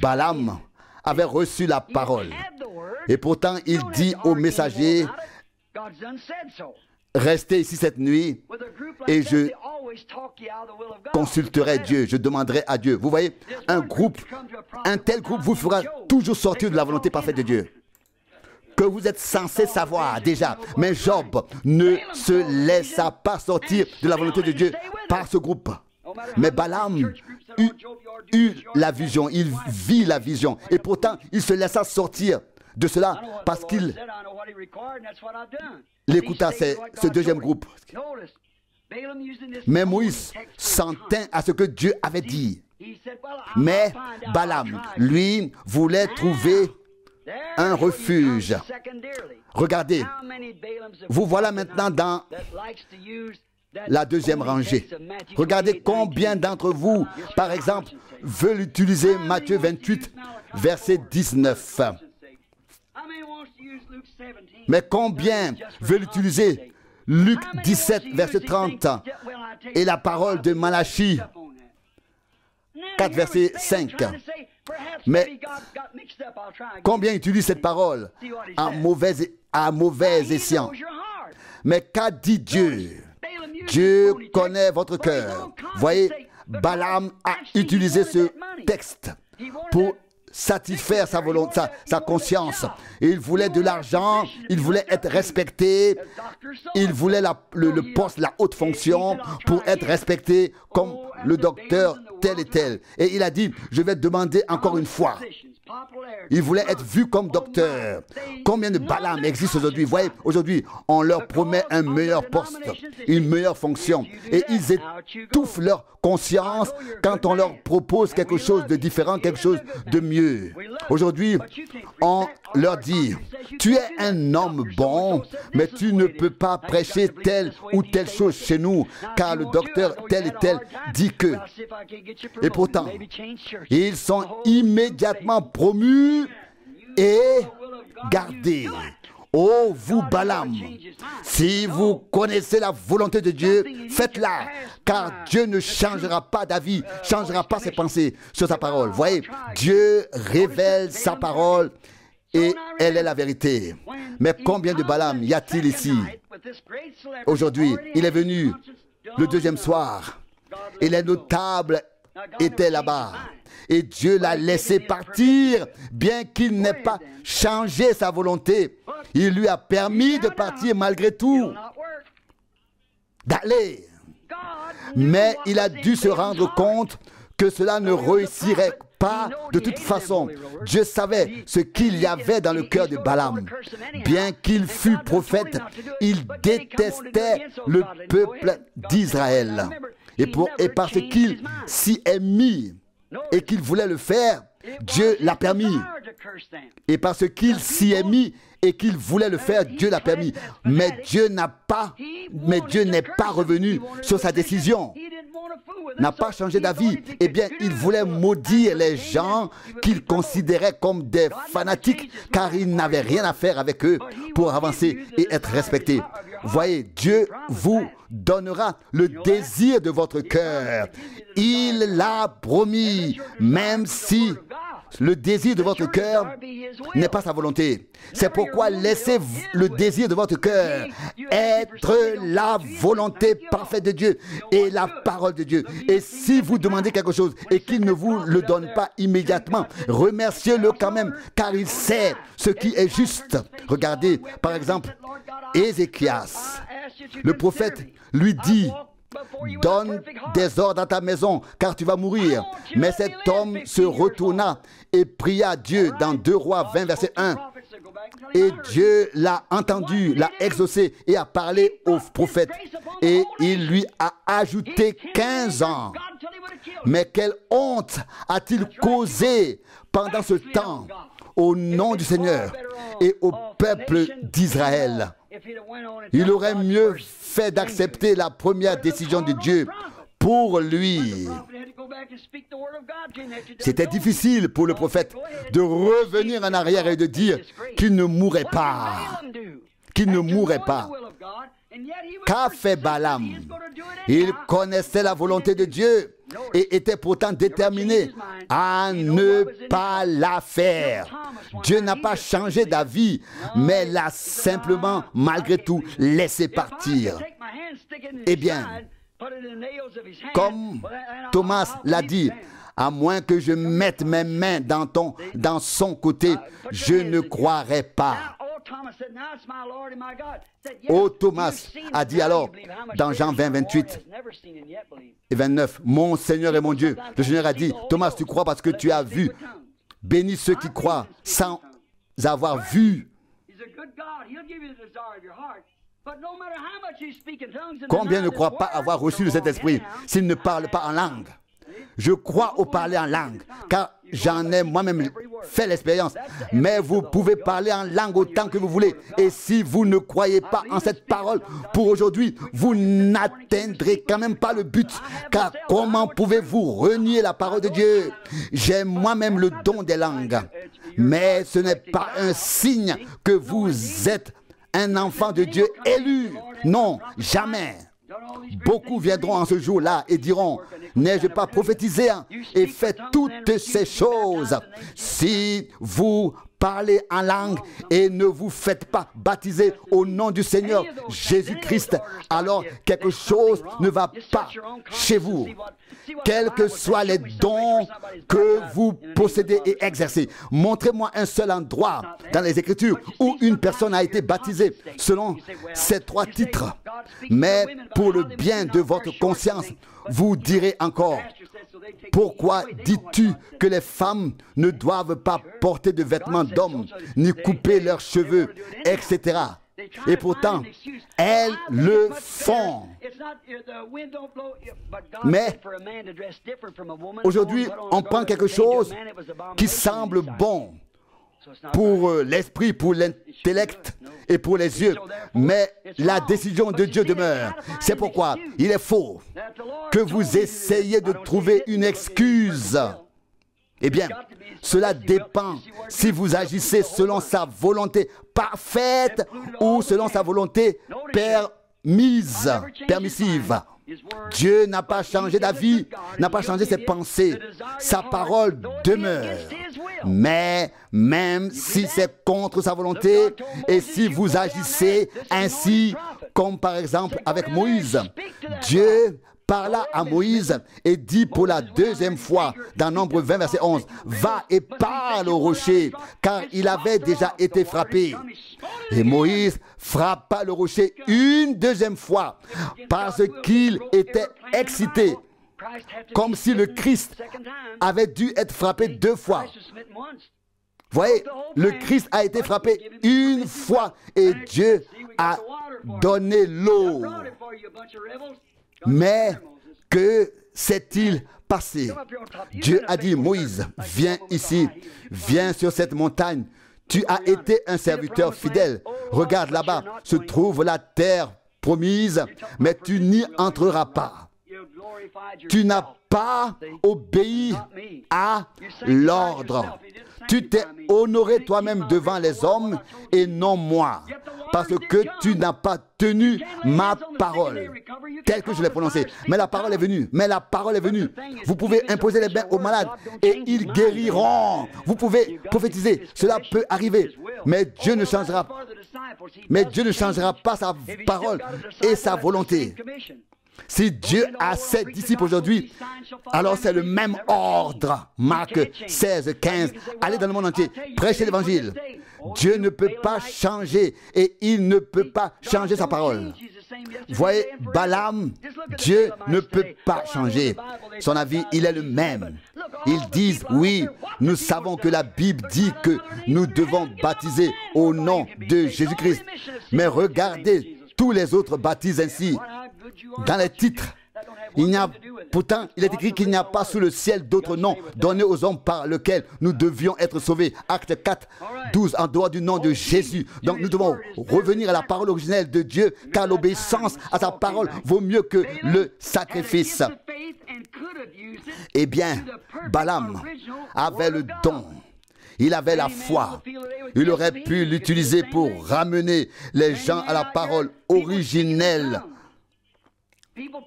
Balaam avait reçu la parole. Et pourtant, il dit au messager, restez ici cette nuit et je consulterai Dieu, je demanderai à Dieu. Vous voyez, un tel groupe vous fera toujours sortir de la volonté parfaite de Dieu. Que vous êtes censé savoir déjà. Mais Job ne se laissa pas sortir de la volonté de Dieu par ce groupe. Mais Balaam eut la vision, il vit la vision. Et pourtant, il se laissa sortir de cela parce qu'il écouta ce deuxième groupe. Mais Moïse s'en tint à ce que Dieu avait dit. Mais Balaam, lui, voulait trouver un refuge. Regardez, vous voilà maintenant dans la deuxième rangée. Regardez combien d'entre vous, par exemple, veulent utiliser Matthieu 28, verset 19. Mais combien veulent utiliser Luc 17, verset 30 et la parole de Malachie 4, verset 5. Mais combien utilisent cette parole à mauvais escient? Mais qu'a dit Dieu? Dieu connaît votre cœur. Voyez, Balaam a utilisé ce texte pour satisfaire sa volonté, sa conscience. Il voulait de l'argent, il voulait être respecté, il voulait le poste, la haute fonction pour être respecté comme le docteur tel et tel. Et il a dit, je vais demander encore une fois. Il voulait être vu comme docteur. Combien de Balaam existent aujourd'hui? Vous voyez, aujourd'hui, on leur promet un meilleur poste, une meilleure fonction. Et ils étouffent leur conscience quand on leur propose quelque chose de différent, quelque chose de mieux. Aujourd'hui, on leur dit, tu es un homme bon, mais tu ne peux pas prêcher telle ou telle chose chez nous, car le docteur tel et tel dit que. Et pourtant, ils sont immédiatement promus et gardés. Oh, vous Balaam, si vous connaissez la volonté de Dieu, faites-la, car Dieu ne changera pas d'avis, changera pas ses pensées sur sa parole. Voyez, Dieu révèle sa parole et elle est la vérité. Mais combien de Balaam y a-t-il ici? Aujourd'hui, il est venu le deuxième soir et les notables étaient là-bas. Et Dieu l'a laissé partir, bien qu'il n'ait pas changé sa volonté. Il lui a permis de partir malgré tout, d'aller. Mais il a dû se rendre compte que cela ne réussirait pas de toute façon. Dieu savait ce qu'il y avait dans le cœur de Balaam. Bien qu'il fût prophète, il détestait le peuple d'Israël. Et parce qu'il s'y est mis et qu'il voulait le faire, Dieu l'a permis. Et parce qu'il s'y est mis et qu'il voulait le faire, Dieu l'a permis. Mais Dieu n'est pas revenu sur sa décision. n'a pas changé d'avis. Eh bien, il voulait maudire les gens qu'il considérait comme des fanatiques, car il n'avait rien à faire avec eux pour avancer et être respecté. Voyez, Dieu vous donnera le désir de votre cœur. Il l'a promis, même si le désir de votre cœur n'est pas sa volonté. C'est pourquoi laissez le désir de votre cœur être la volonté parfaite de Dieu et la parole de Dieu. Et si vous demandez quelque chose et qu'il ne vous le donne pas immédiatement, remerciez-le quand même, car il sait ce qui est juste. Regardez, par exemple, Ézéchias, le prophète lui dit: donne des ordres à ta maison, car tu vas mourir. Mais cet homme se retourna et pria Dieu dans 2 Rois 20, verset 1. Et Dieu l'a entendu, l'a exaucé et a parlé au prophète. Et il lui a ajouté 15 ans. Mais quelle honte a-t-il causé pendant ce temps au nom du Seigneur et au peuple d'Israël? Il aurait mieux fait d'accepter la première décision de Dieu pour lui. C'était difficile pour le prophète de revenir en arrière et de dire qu'il ne mourrait pas. Qu'il ne mourrait pas. Qu'a fait Balaam? Il connaissait la volonté de Dieu et était pourtant déterminé à ne pas la faire. Dieu n'a pas changé d'avis, mais l'a simplement, malgré tout, laissé partir. Eh bien, comme Thomas l'a dit, à moins que je mette mes mains dans son côté, je ne croirai pas. Oh, Thomas a dit alors, dans Jean 20, 28 et 29, mon Seigneur et mon Dieu. Le Seigneur a dit, Thomas, tu crois parce que tu as vu. Bénis ceux qui croient sans avoir vu. Combien ne croient pas avoir reçu le Saint-Esprit s'ils ne parlent pas en langue? Je crois au parler en langue, car j'en ai moi-même fait l'expérience. Mais vous pouvez parler en langue autant que vous voulez. Et si vous ne croyez pas en cette parole pour aujourd'hui, vous n'atteindrez quand même pas le but. Car comment pouvez-vous renier la parole de Dieu? J'ai moi-même le don des langues. Mais ce n'est pas un signe que vous êtes un enfant de Dieu élu. Non, jamais. Beaucoup viendront en ce jour-là et diront, n'ai-je pas prophétisé et fait toutes ces choses? Si vous parlez en langue et ne vous faites pas baptiser au nom du Seigneur Jésus-Christ, alors quelque chose ne va pas chez vous. Quels que soient les dons que vous possédez et exercez, montrez-moi un seul endroit dans les Écritures où une personne a été baptisée selon ces 3 titres. Mais pour le bien de votre conscience, vous direz encore, pourquoi dis-tu que les femmes ne doivent pas porter de vêtements d'hommes, ni couper leurs cheveux, etc. Et pourtant, elles le font. Mais aujourd'hui, on prend quelque chose qui semble bon pour l'esprit, pour l'intellect et pour les yeux. Mais la décision de Dieu demeure. C'est pourquoi il est faux que vous essayez de trouver une excuse. Eh bien, cela dépend si vous agissez selon sa volonté parfaite ou selon sa volonté permissive. Dieu n'a pas changé d'avis, n'a pas changé ses pensées. Sa parole demeure. Mais même si c'est contre sa volonté et si vous agissez ainsi, comme par exemple avec Moïse, Dieu parla à Moïse et dit pour la 2e fois dans Nombre 20 verset 11, va et parle au rocher, car il avait déjà été frappé. Et Moïse frappa le rocher une 2e fois parce qu'il était excité, comme si le Christ avait dû être frappé 2 fois. Voyez, le Christ a été frappé une fois et Dieu a donné l'eau. Mais que s'est-il passé? Dieu a dit, Moïse, viens ici, viens sur cette montagne. Tu as été un serviteur fidèle. Regarde là-bas, se trouve la terre promise, mais tu n'y entreras pas. tu n'as pas obéi à l'ordre. Tu t'es honoré toi-même devant les hommes et non moi, parce que tu n'as pas tenu ma parole telle que je l'ai prononcée. Mais la parole est venue. Mais la parole est venue. Vous pouvez imposer les mains aux malades et ils guériront. Vous pouvez prophétiser. Cela peut arriver. Mais Dieu ne changera pas sa parole et sa volonté. Si Dieu a ses disciples aujourd'hui, alors c'est le même ordre. Marc 16, 15. Allez dans le monde entier, prêchez l'évangile. Dieu ne peut pas changer et il ne peut pas changer sa parole. Voyez, Balaam, Dieu ne peut pas changer. Son avis, il est le même. Ils disent, oui, nous savons que la Bible dit que nous devons baptiser au nom de Jésus-Christ. Mais regardez, tous les autres baptisent ainsi. Dans les titres, pourtant, il est écrit qu'il n'y a pas sous le ciel d'autre nom donné aux hommes par lequel nous devions être sauvés. Acte 4, 12, en dehors du nom de Jésus. Donc nous devons revenir à la parole originelle de Dieu, car l'obéissance à sa parole vaut mieux que le sacrifice. Eh bien, Balaam avait le don. Il avait la foi. Il aurait pu l'utiliser pour ramener les gens à la parole originelle.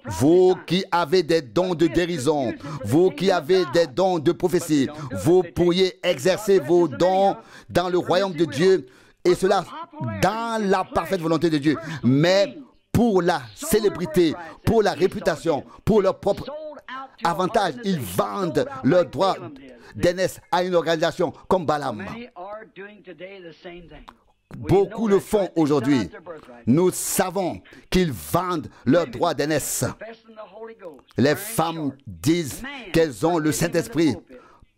Vous qui avez des dons de guérison, vous qui avez des dons de prophétie, vous pourriez exercer vos dons dans le royaume de Dieu, et cela dans la parfaite volonté de Dieu. Mais pour la célébrité, pour la réputation, pour leur propre avantage, ils vendent leurs droits d'aînesse à une organisation comme Balaam. Beaucoup le font aujourd'hui. Nous savons qu'ils vendent leurs droits d'aînesse. Les femmes disent qu'elles ont le Saint-Esprit,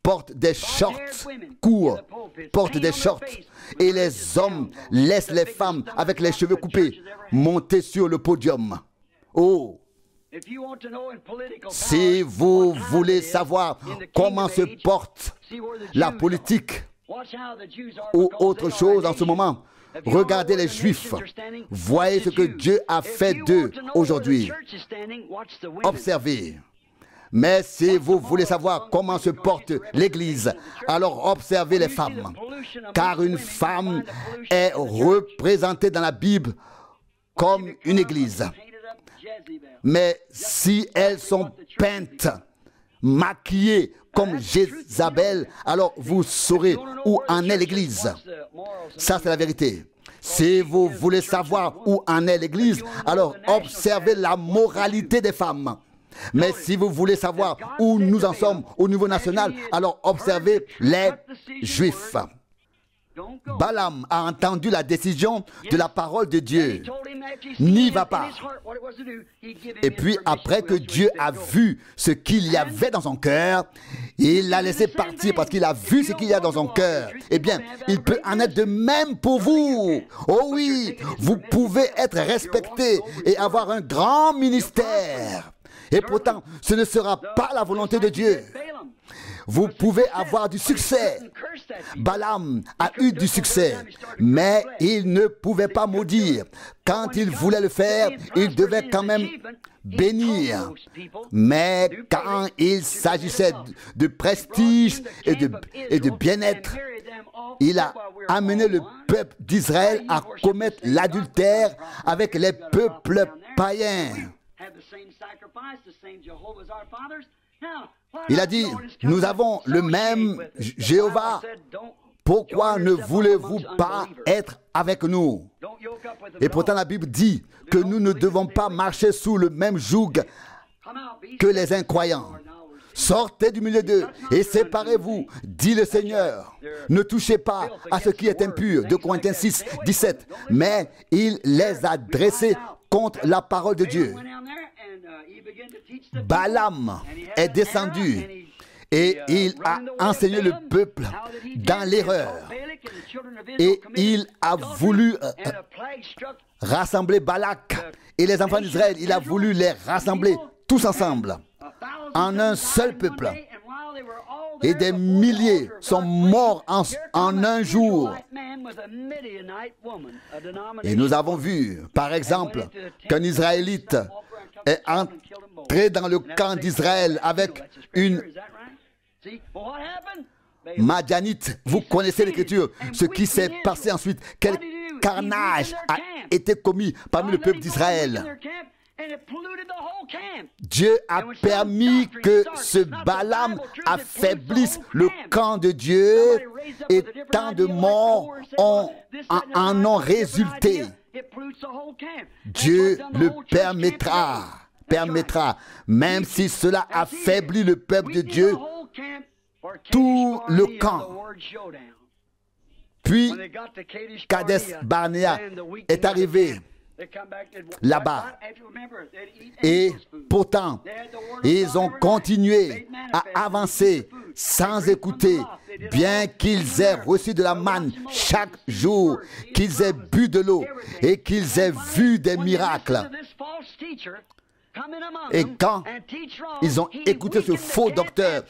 portent des shorts courts, portent des shorts, et les hommes laissent les femmes avec les cheveux coupés monter sur le podium. Oh! Si vous voulez savoir comment se porte la politique ou autre chose en ce moment, regardez les Juifs. Voyez ce que Dieu a fait d'eux aujourd'hui. Observez. Mais si vous voulez savoir comment se porte l'Église, alors observez les femmes. Car une femme est représentée dans la Bible comme une Église. Mais si elles sont peintes, maquillées comme Jézabel, alors vous saurez où en est l'Église. Ça, c'est la vérité. Si vous voulez savoir où en est l'Église, alors observez la moralité des femmes. Mais si vous voulez savoir où nous en sommes au niveau national, alors observez les Juifs. Balaam a entendu la décision de la parole de Dieu. N'y va pas. Et puis après que Dieu a vu ce qu'il y avait dans son cœur, il l'a laissé partir parce qu'il a vu ce qu'il y a dans son cœur. Eh bien, il peut en être de même pour vous. Oh oui, vous pouvez être respecté et avoir un grand ministère. Et pourtant, ce ne sera pas la volonté de Dieu. Vous pouvez avoir du succès. Balaam a eu du succès, mais il ne pouvait pas maudire. Quand il voulait le faire, il devait quand même bénir. Mais quand il s'agissait de prestige et de bien-être, il a amené le peuple d'Israël à commettre l'adultère avec les peuples païens. Il a dit, nous avons le même Jéhovah. Pourquoi ne voulez-vous pas être avec nous? Et pourtant la Bible dit que nous ne devons pas marcher sous le même joug que les incroyants. Sortez du milieu d'eux et séparez-vous, dit le Seigneur. Ne touchez pas à ce qui est impur, 2 Corinthiens 6, 17. Mais il les a dressés contre la parole de Dieu. Balaam est descendu et il a enseigné le peuple dans l'erreur. Et il a voulu rassembler Balak et les enfants d'Israël. Il a voulu les rassembler tous ensemble en un seul peuple. Et des milliers sont morts en un jour. Et nous avons vu, par exemple, qu'un Israélite entré dans le camp d'Israël avec une Madianite. Vous connaissez l'Écriture. Ce qui s'est passé ensuite, quel carnage a été commis parmi le peuple d'Israël. Dieu a permis que ce Balaam affaiblisse le camp de Dieu et tant de morts en ont résulté. Dieu le permettra, même si cela affaiblit le peuple de Dieu, tout le camp. Puis, Kadesh Barnea est arrivé là-bas. Et pourtant, ils ont continué à avancer sans écouter, bien qu'ils aient reçu de la manne chaque jour, qu'ils aient bu de l'eau et qu'ils aient vu des miracles. Et quand ils ont écouté ce faux docteur,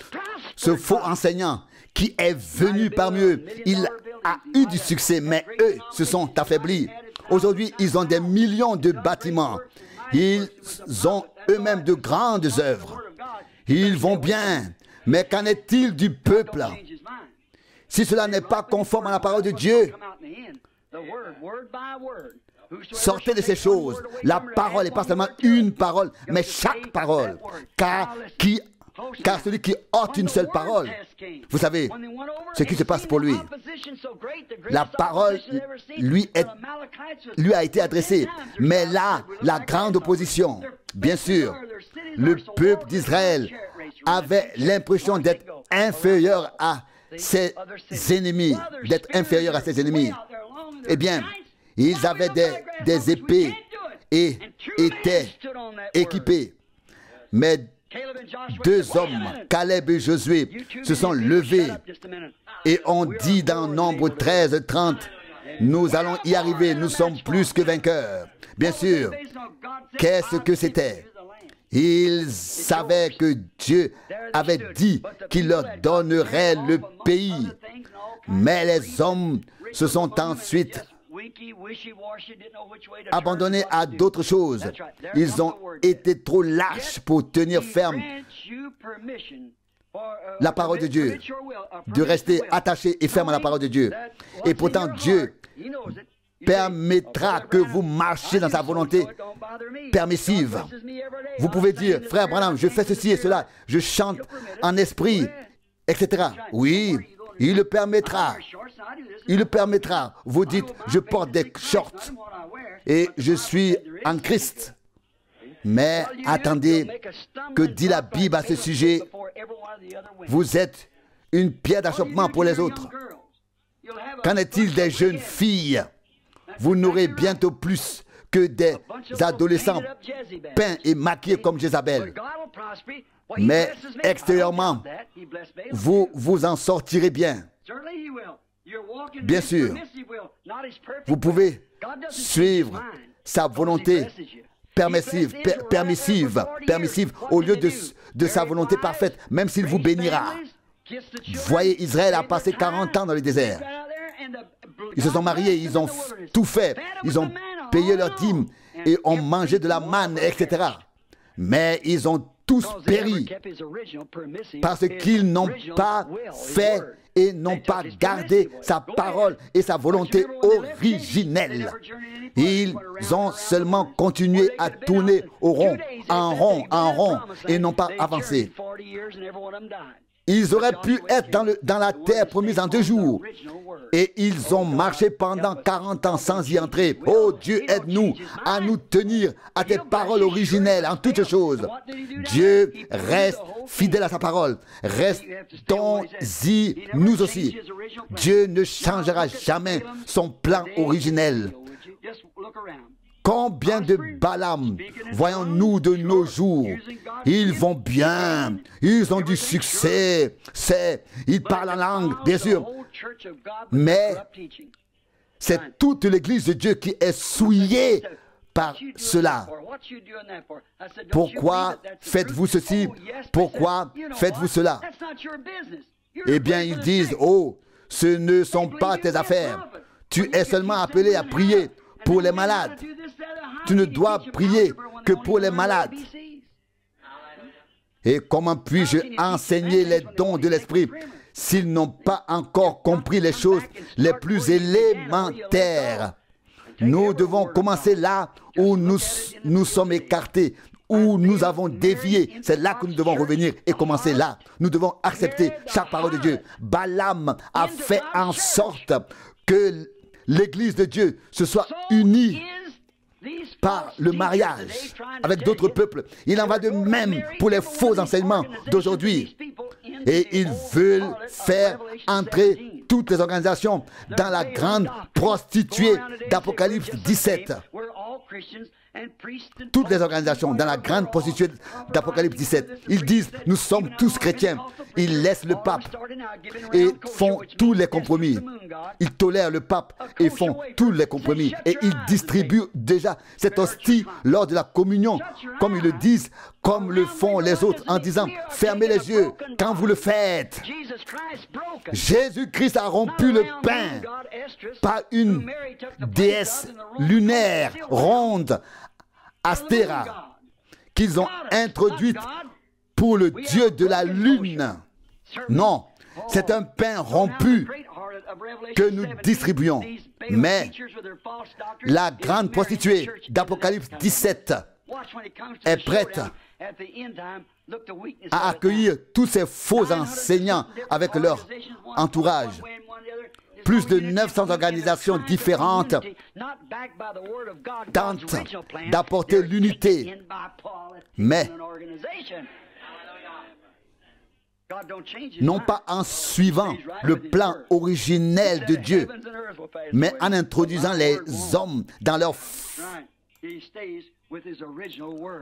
ce faux enseignant qui est venu parmi eux, il a eu du succès, mais eux se sont affaiblis. Aujourd'hui, ils ont des millions de bâtiments. Ils ont eux-mêmes de grandes œuvres. Ils vont bien. Mais qu'en est-il du peuple? Si cela n'est pas conforme à la parole de Dieu, sortez de ces choses. La parole n'est pas seulement une parole, mais chaque parole. Car celui qui ôte une seule parole, vous savez ce qui se passe pour lui. La parole lui a été adressée. Mais là, la grande opposition, bien sûr, le peuple d'Israël avait l'impression d'être inférieur à ses ennemis. Eh bien, ils avaient des épées et étaient équipés. Mais deux hommes, Caleb et Josué, se sont levés et ont dit dans Nombre 13, 30, nous allons y arriver, nous sommes plus que vainqueurs. Bien sûr, qu'est-ce que c'était? Ils savaient que Dieu avait dit qu'il leur donnerait le pays. Mais les hommes se sont ensuite abandonnés à d'autres choses. Ils ont été trop lâches pour tenir ferme la parole de Dieu, de rester attachés et fermes à la parole de Dieu. Et pourtant, Dieu permettra que vous marchiez dans sa volonté permissive. Vous pouvez dire, frère Branham, je fais ceci et cela, je chante en esprit, etc. Oui, il le permettra. Il le permettra. Vous dites, je porte des shorts et je suis en Christ. Mais attendez, que dit la Bible à ce sujet? Vous êtes une pierre d'achoppement pour les autres. Qu'en est-il des jeunes filles? Vous n'aurez bientôt plus que des adolescents peints et maquillés comme Jézabel. Mais extérieurement, vous vous en sortirez bien. Bien sûr, vous pouvez suivre sa volonté permissive au lieu de sa volonté parfaite, même s'il vous bénira. Voyez, Israël a passé 40 ans dans le désert. Ils se sont mariés, ils ont tout fait, ils ont payé leurs dîmes et ont mangé de la manne, etc. Mais ils ont tous péri parce qu'ils n'ont pas fait et n'ont pas gardé sa parole et sa volonté originelle. Ils ont seulement continué à tourner en rond, et n'ont pas avancé. Ils auraient pu être dans la terre promise en 2 jours. Et ils ont marché pendant 40 ans sans y entrer. Oh Dieu, aide-nous à nous tenir à tes paroles originelles en toutes choses. Dieu reste fidèle à sa parole. Restons-y nous aussi. Dieu ne changera jamais son plan originel. Combien de Balaam voyons-nous de nos jours? Ils vont bien, ils ont du succès, ils parlent en langue, bien sûr. Mais c'est toute l'Église de Dieu qui est souillée par cela. Pourquoi faites-vous ceci? Pourquoi faites-vous cela? Eh bien, ils disent, oh, ce ne sont pas tes affaires. Tu es seulement appelé à prier pour les malades. Tu ne dois prier que pour les malades. Et comment puis-je enseigner les dons de l'Esprit s'ils n'ont pas encore compris les choses les plus élémentaires? Nous devons commencer là où nous sommes écartés, où nous avons dévié. C'est là que nous devons revenir et commencer là. Nous devons accepter chaque parole de Dieu. Balaam a fait en sorte que l'Église de Dieu se soit unie par le mariage avec d'autres peuples. Il en va de même pour les faux enseignements d'aujourd'hui. Et ils veulent faire entrer toutes les organisations dans la grande prostituée d'Apocalypse 17. Toutes les organisations dans la grande prostituée d'Apocalypse 17. Ils disent, nous sommes tous chrétiens. Ils laissent le pape et font tous les compromis. Ils tolèrent le pape et font tous les compromis. Et ils distribuent déjà cette hostie lors de la communion, comme ils le disent, comme le font les autres, en disant, fermez les yeux quand vous le faites. Jésus-Christ a rompu le pain par une déesse lunaire, ronde, Astéra, qu'ils ont introduite pour le dieu de la lune. Non, c'est un pain rompu que nous distribuons. Mais la grande prostituée d'Apocalypse 17 est prête à accueillir tous ces faux enseignants avec leur entourage. Plus de 900 organisations différentes tentent d'apporter l'unité. Mais non pas en suivant le plan originel de Dieu, mais en introduisant les hommes dans leur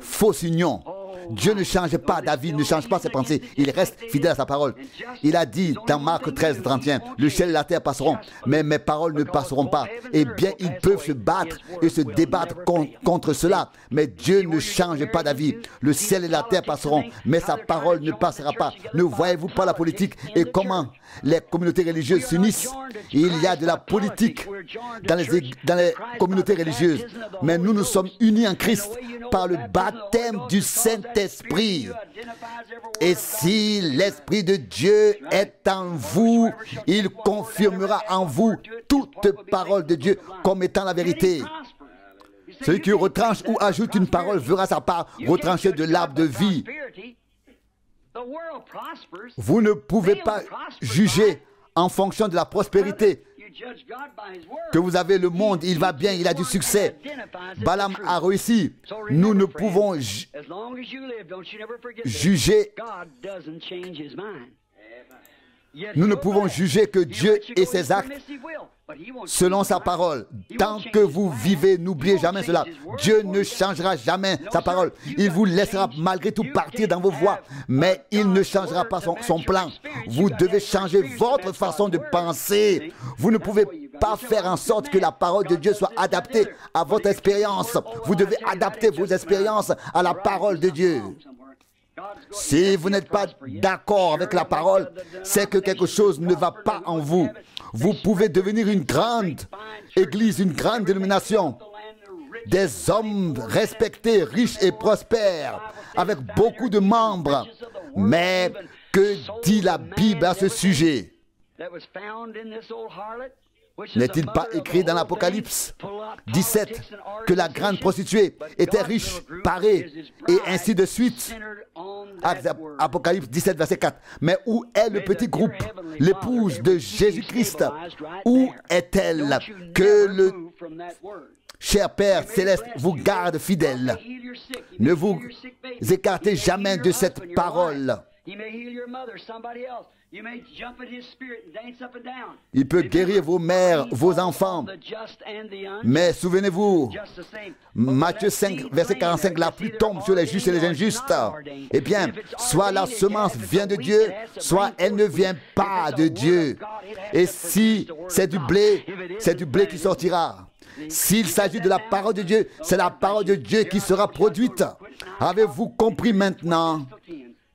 fausse union. Dieu ne change pas d'avis, ne change pas ses pensées. Il reste fidèle à sa parole. Il a dit dans Marc 13, 31, le ciel et la terre passeront, mais mes paroles ne passeront pas. Eh bien, ils peuvent se battre et se débattre contre cela. Mais Dieu ne change pas d'avis. Le ciel et la terre passeront, mais sa parole ne passera pas. Ne voyez-vous pas la politique et comment les communautés religieuses s'unissent? Il y a de la politique dans les communautés religieuses. Mais nous nous sommes unis en Christ par le baptême du Saint-Esprit. Et si l'Esprit de Dieu est en vous, il confirmera en vous toute parole de Dieu comme étant la vérité. Celui qui retranche ou ajoute une parole verra sa part retranchée de l'arbre de vie. Vous ne pouvez pas juger en fonction de la prospérité que vous avez. Le monde, il va bien, il a du succès. Balaam a réussi. Nous ne pouvons juger. Nous ne pouvons juger que Dieu et ses actes selon sa parole. Tant que vous vivez, n'oubliez jamais cela. Dieu ne changera jamais sa parole. Il vous laissera malgré tout partir dans vos voies, mais il ne changera pas son plan. Vous devez changer votre façon de penser. Vous ne pouvez pas faire en sorte que la parole de Dieu soit adaptée à votre expérience. Vous devez adapter vos expériences à la parole de Dieu. Si vous n'êtes pas d'accord avec la parole, c'est que quelque chose ne va pas en vous. Vous pouvez devenir une grande église, une grande dénomination, des hommes respectés, riches et prospères, avec beaucoup de membres. Mais que dit la Bible à ce sujet? N'est-il pas écrit dans l'Apocalypse 17 que la grande prostituée était riche, parée, et ainsi de suite? Apocalypse 17, verset 4. Mais où est le petit groupe, l'épouse de Jésus-Christ? Où est-elle? Que le cher Père Céleste vous garde fidèle. Ne vous écartez jamais de cette parole. Il peut guérir vos mères, vos enfants. Mais souvenez-vous, Matthieu 5, verset 45, la pluie tombe sur les justes et les injustes. Eh bien, soit la semence vient de Dieu, soit elle ne vient pas de Dieu. Et si c'est du blé qui sortira. S'il s'agit de la parole de Dieu, c'est la parole de Dieu qui sera produite. Avez-vous compris maintenant?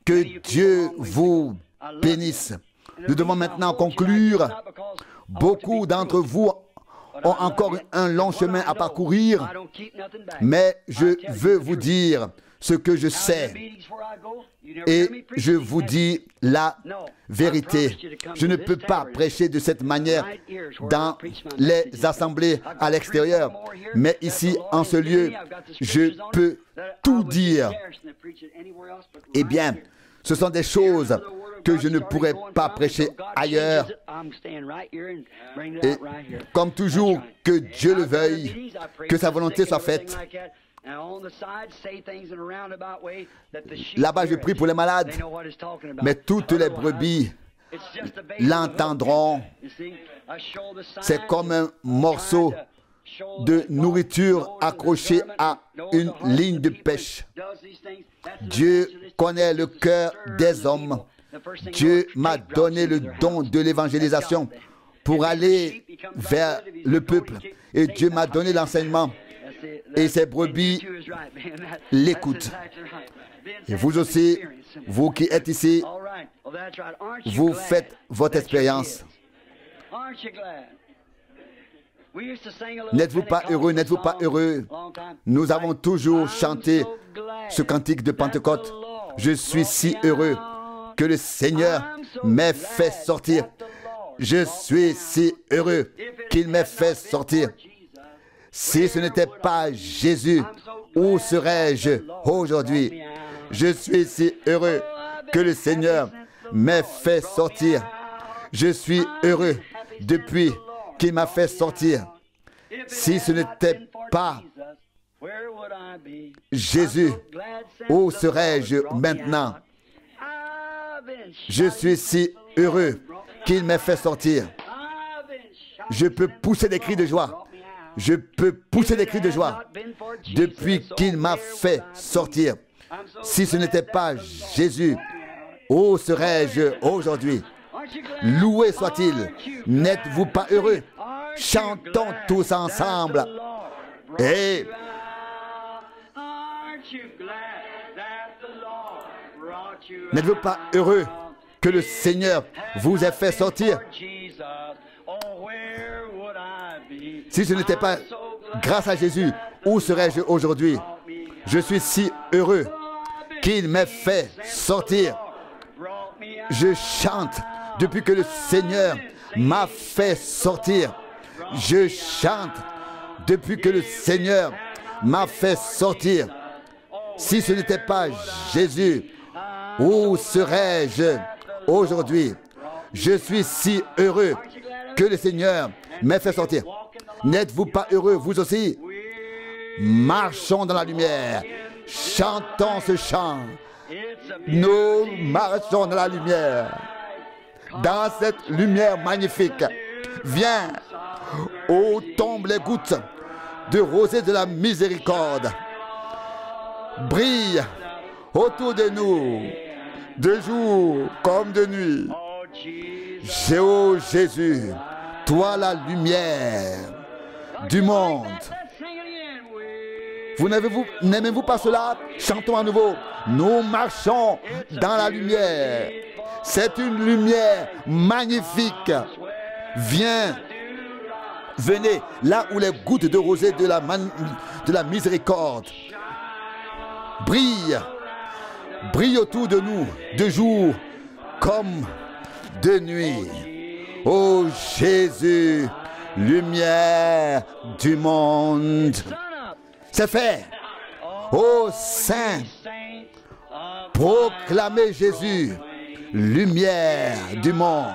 Que Dieu vous bénisse. Nous devons maintenant conclure. Beaucoup d'entre vous ont encore un long chemin à parcourir, mais je veux vous dire, ce que je sais. Et je vous dis la vérité. Je ne peux pas prêcher de cette manière dans les assemblées à l'extérieur. Mais ici, en ce lieu, je peux tout dire. Eh bien, ce sont des choses que je ne pourrais pas prêcher ailleurs. Et comme toujours, que Dieu le veuille, que sa volonté soit faite. Là-bas, je prie pour les malades, mais toutes les brebis l'entendront. C'est comme un morceau de nourriture accroché à une ligne de pêche. Dieu connaît le cœur des hommes. Dieu m'a donné le don de l'évangélisation pour aller vers le peuple. Et Dieu m'a donné l'enseignement. Et ces brebis l'écoutent. Et vous aussi, vous qui êtes ici, vous faites votre expérience. N'êtes-vous pas heureux? N'êtes-vous pas heureux? Nous avons toujours chanté ce cantique de Pentecôte. Je suis si heureux que le Seigneur m'ait fait sortir. Je suis si heureux qu'il m'ait fait sortir. Si ce n'était pas Jésus, où serais-je aujourd'hui? Je suis si heureux que le Seigneur m'ait fait sortir. Je suis heureux depuis qu'il m'a fait sortir. Si ce n'était pas Jésus, où serais-je maintenant? Je suis si heureux qu'il m'ait fait sortir. Je peux pousser des cris de joie. Je peux pousser des cris de joie depuis qu'il m'a fait sortir. Si ce n'était pas Jésus, où serais-je aujourd'hui? Loué soit-il. N'êtes-vous pas heureux? Chantons tous ensemble. Et n'êtes-vous pas heureux que le Seigneur vous ait fait sortir? Si ce n'était pas grâce à Jésus, où serais-je aujourd'hui? Je suis si heureux qu'il m'ait fait sortir. Je chante depuis que le Seigneur m'a fait sortir. Je chante depuis que le Seigneur m'a fait sortir. Si ce n'était pas Jésus, où serais-je aujourd'hui? Je suis si heureux que le Seigneur m'ait fait sortir. N'êtes-vous pas heureux, vous aussi? Marchons dans la lumière. Chantons ce chant. Nous marchons dans la lumière. Dans cette lumière magnifique. Viens, où tombent les gouttes de rosée de la miséricorde. Brille autour de nous, de jour comme de nuit. Ô Jésus, toi la lumière du monde. Vous n'aimez-vous pas cela? Chantons à nouveau. Nous marchons dans la lumière. C'est une lumière magnifique. Venez là où les gouttes de rosée de la miséricorde brillent autour de nous, de jour comme de nuit. Ô Jésus, lumière du monde. C'est fait. Ô saints, proclamez Jésus, lumière du monde.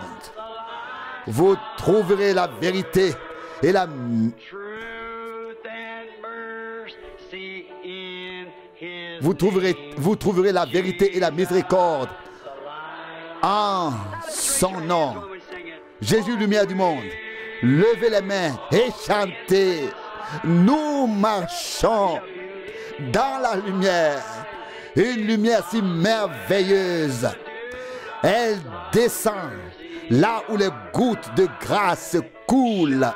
Vous trouverez la vérité et la vous trouverez la vérité et la miséricorde en son nom. Jésus, lumière du monde. Levez les mains et chantez. Nous marchons dans la lumière. Une lumière si merveilleuse. Elle descend là où les gouttes de grâce coulent.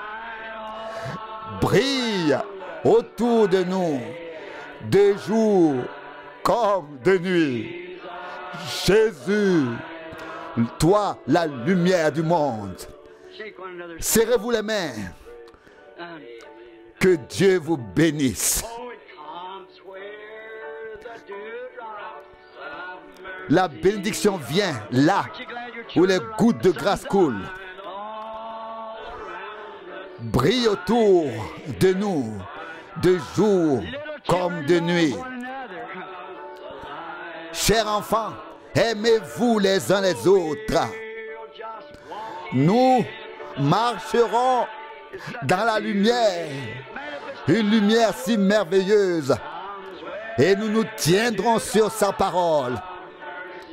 Brille autour de nous, de jour comme de nuit. Jésus, toi la lumière du monde. Serrez-vous les mains. Que Dieu vous bénisse. La bénédiction vient là où les gouttes de grâce coulent. Brille autour de nous, de jour comme de nuit. Chers enfants, aimez-vous les uns les autres. Nous marcherons dans la lumière, une lumière si merveilleuse, et nous nous tiendrons sur sa parole.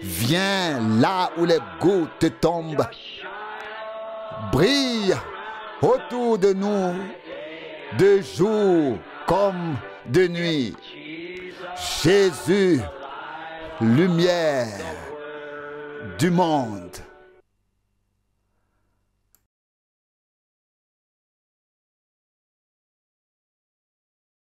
Viens là où les gouttes tombent. Brille autour de nous, de jour comme de nuit. Jésus, lumière du monde.